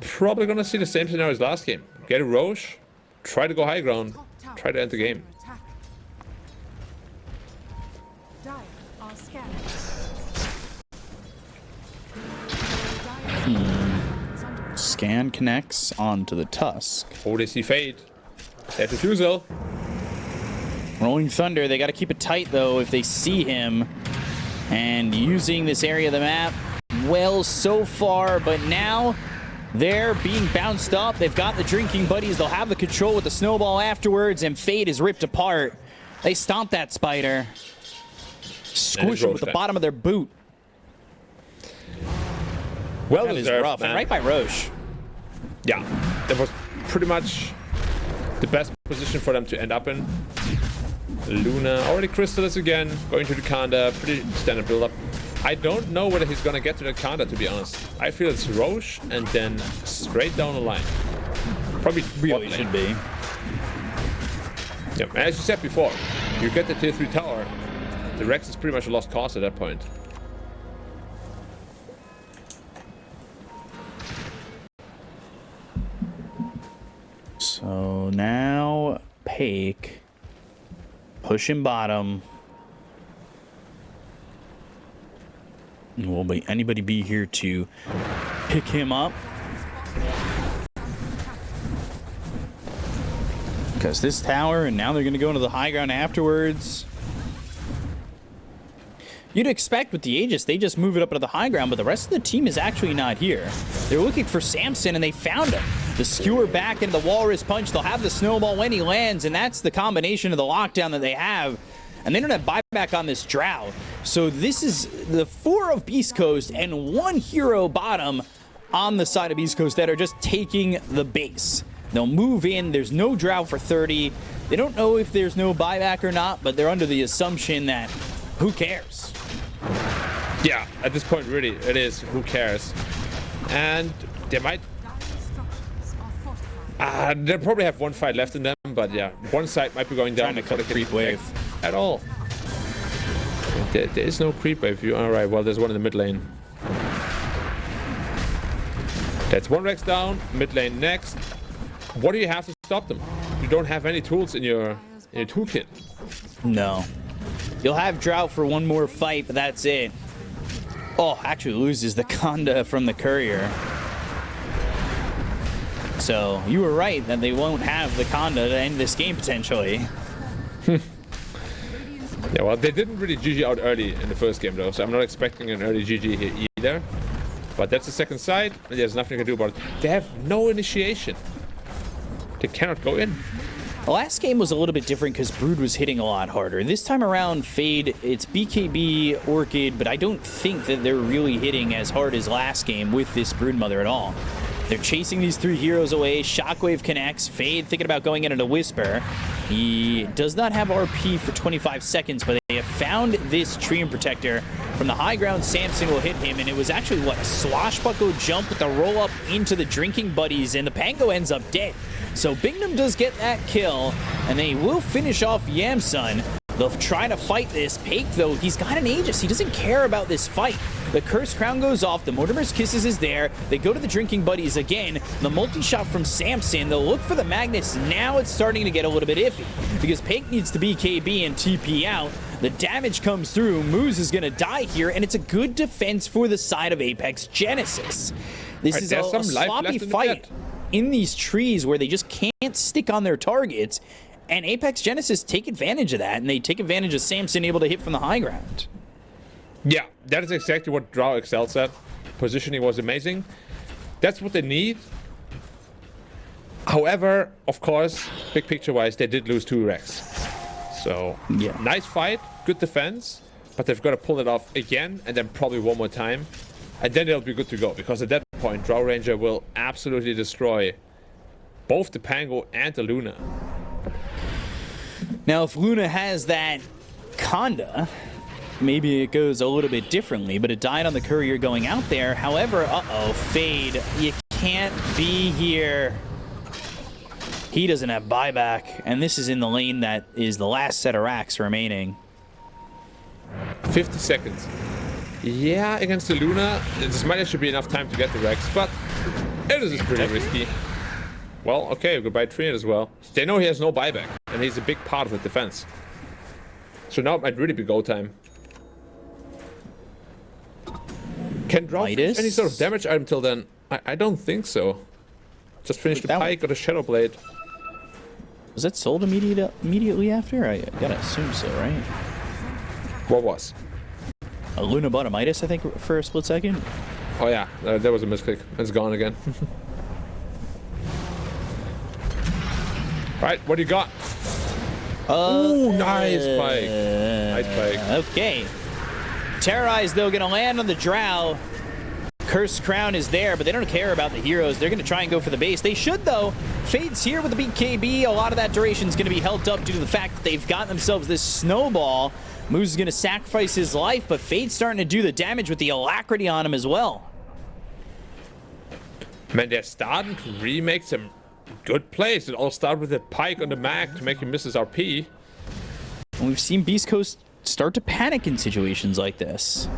Speaker 1: Probably gonna see the same scenario as last game. Get a Roche, try to go high ground, try to end the game.
Speaker 2: Scan connects onto the Tusk.
Speaker 1: Oh, they see Fade. They have Refusal.
Speaker 2: Rolling Thunder, they got to keep it tight though if they see him. And using this area of the map well so far, but now they're being bounced up. They've got the drinking buddies. They'll have the control with the snowball afterwards, and Fade is ripped apart. They stomp that spider. Squish him with the bottom of their boot.
Speaker 1: Well
Speaker 2: That is
Speaker 1: deserved,
Speaker 2: rough,
Speaker 1: man.
Speaker 2: and right by Roche.
Speaker 1: Yeah, that was pretty much the best position for them to end up in. Luna already Crystallis again, going to the Kanda, pretty standard build-up. I don't know whether he's gonna get to the Kanda, to be honest. I feel it's Roche and then straight down the line. Probably
Speaker 2: Really should be.
Speaker 1: Yeah, as you said before, you get the tier 3 tower, the Rex is pretty much a lost cause at that point.
Speaker 2: So now Pake pushing bottom. Will anybody be here to pick him up? Because this tower, and now they're going to go into the high ground afterwards. You'd expect with the Aegis, they just move it up into the high ground, but the rest of the team is actually not here. They're looking for Samson, and they found him. The skewer back into the Walrus Punch. They'll have the snowball when he lands, and that's the combination of the lockdown that they have. And they don't have buyback on this Drow. So this is the 4 of Beast Coast and 1 hero bottom on the side of Beast Coast that are just taking the base. They'll move in. There's no Drow for 30. They don't know if there's no buyback or not, but they're under the assumption that who cares?
Speaker 1: Yeah, at this point, really, it is who cares. And they might... they'll probably have one fight left in them, but yeah, one side might be going down before they can
Speaker 2: creep wave
Speaker 1: at all. There is no creep wave. Alright, well, there's one in the mid lane. That's one Rex down, mid lane next. What do you have to stop them? You don't have any tools in your toolkit.
Speaker 2: No. You'll have Drought for one more fight, but that's it. Oh, actually loses the Kanda from the Courier. So you were right that they won't have the Kanda to end this game potentially.
Speaker 1: Yeah, well, they didn't really GG out early in the first game though, so I'm not expecting an early GG here either. But that's the second side, and there's nothing you can do about it. They have no initiation. They cannot go in.
Speaker 2: The last game was a little bit different because Brood was hitting a lot harder. This time around, Fade, it's BKB, Orchid, but I don't think that they're really hitting as hard as last game with this Broodmother at all. They're chasing these 3 heroes away. Shockwave connects. Fade thinking about going into Whisper. He does not have RP for 25 seconds, but they have found this Treant Protector. From the high ground, Samson will hit him, and it was actually, what, a swashbuckle jump with the roll-up into the drinking buddies, and the Pango ends up dead. So Bingham does get that kill, and they will finish off Yamsun. They'll try to fight this. Pake, though, he's got an Aegis. He doesn't care about this fight. The Cursed Crown goes off. The Mortimer's Kisses is there. They go to the drinking buddies again. The multi-shot from Samson. They'll look for the Magnus. Now it's starting to get a little bit iffy because Pake needs to BKB and TP out. The damage comes through. MOUZ is going to die here, and it's a good defense for the side of Apex Genesis. This is a sloppy fight in these trees where they just can't stick on their targets. And Apex Genesis take advantage of that, and they take advantage of Samson able to hit from the high ground.
Speaker 1: Yeah, that is exactly what Drow excels at. Positioning was amazing. That's what they need. However, of course, big picture-wise, they did lose 2 Rex. So,
Speaker 2: yeah,
Speaker 1: nice fight, good defense, but they've got to pull it off again, and then probably one more time. And then they'll be good to go, because at that point, Drow Ranger will absolutely destroy both the Pango and the Luna.
Speaker 2: Now, if Luna has that Kanda, maybe it goes a little bit differently, but it died on the courier going out there. However, uh-oh, Fade, you can't be here. He doesn't have buyback, and this is in the lane that is the last set of racks remaining.
Speaker 1: 50 seconds. Yeah, against the Luna, this might actually be enough time to get the racks, but it is pretty risky. Well, okay, goodbye Trinity as well. They know he has no buyback, and he's a big part of the defense. So now it might really be go time. Can draw any sort of damage item till then? I don't think so. Just finish the pike or the Shadow Blade.
Speaker 2: Was that sold immediately after? I gotta assume so, right?
Speaker 1: What was?
Speaker 2: A Luna bought a Midas, I think, for a split second.
Speaker 1: Oh yeah, there was a misclick. It's gone again. Right, what do you got? Ooh, nice pike. Nice pike.
Speaker 2: Okay. Terrorize, though, gonna land on the Drow. Cursed Crown is there, but they don't care about the heroes. They're gonna try and go for the base. They should, though. Fade's here with the BKB. A lot of that duration is gonna be held up due to the fact that they've gotten themselves this snowball. MOUZ is gonna sacrifice his life, but Fade's starting to do the damage with the alacrity on him as well.
Speaker 1: Man, they're starting to remake some good plays. It all started with a pike on the Mag to make him miss his RP.
Speaker 2: And we've seen Beast Coast start to panic in situations like this.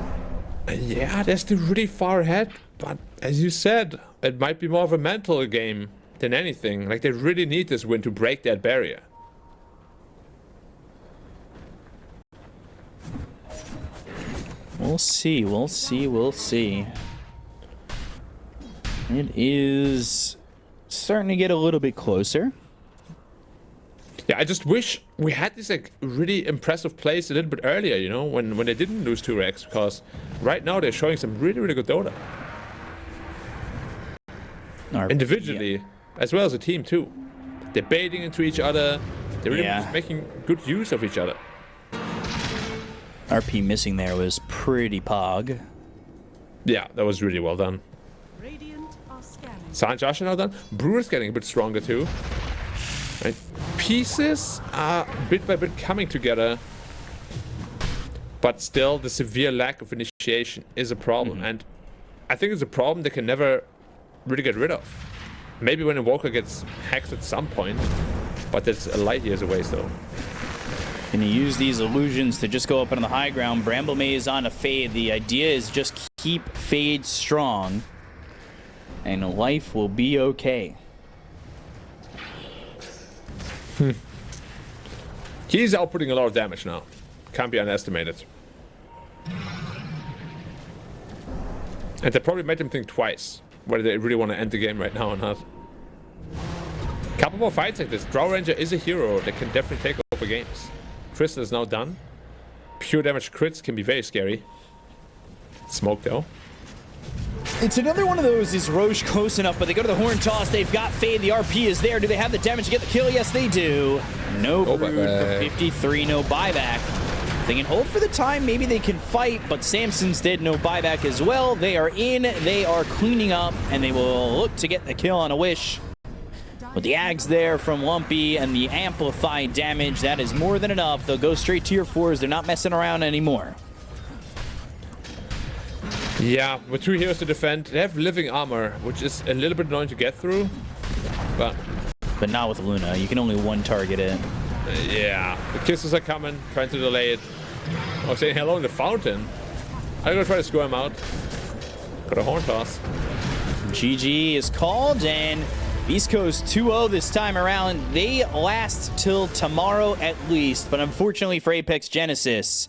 Speaker 1: Yeah, they're still really far ahead, but as you said, it might be more of a mental game than anything. Like, they really need this win to break that barrier.
Speaker 2: We'll see, we'll see, we'll see. It is starting to get a little bit closer.
Speaker 1: Yeah, I just wish we had these like really impressive plays a little bit earlier, you know, when they didn't lose 2 racks, because right now they're showing some really, really good Dota. Individually, as well as a team too. They're baiting into each other. They're really just making good use of each other.
Speaker 2: RP missing there was pretty pog.
Speaker 1: Yeah, that was really well done. Silent Josh now done. Brewer's getting a bit stronger too. Right. Pieces are bit by bit coming together, but still the severe lack of initiation is a problem, and I think it's a problem they can never really get rid of. Maybe when Invoker gets hacked at some point, but that's a light years away still.
Speaker 2: Can you use these illusions to just go up on the high ground? Bramble Maze on a Fade. The idea is just keep Fade strong, and life will be okay.
Speaker 1: He's outputting a lot of damage now. Can't be underestimated. And they probably made him think twice whether they really want to end the game right now or not. Couple more fights like this. Drow Ranger is a hero that can definitely take over games. Crystal is now done. Pure damage crits can be very scary. Smoke though.
Speaker 2: It's another one of those, is Roche close enough, but they go to the horn toss. They've got Fade. The RP is there. Do they have the damage to get the kill? Yes, they do. No Brood for 53. No buyback. They can hold for the time. Maybe they can fight, but Samson's dead. No buyback as well. They are in. They are cleaning up, and they will look to get the kill on a wish. With the Ags there from Lumpy and the amplified damage, that is more than enough. They'll go straight tier 4s. They're not messing around anymore.
Speaker 1: Yeah, with 2 heroes to defend, they have living armor, which is a little bit annoying to get through, but
Speaker 2: not with Luna. You can only one target it.
Speaker 1: Yeah, the kisses are coming, trying to delay it. Oh, saying hello in the fountain. I'm gonna try to score him out. Got a horn toss.
Speaker 2: GG is called, and East Coast 2-0 this time around. They last till tomorrow at least, but unfortunately for Apex Genesis,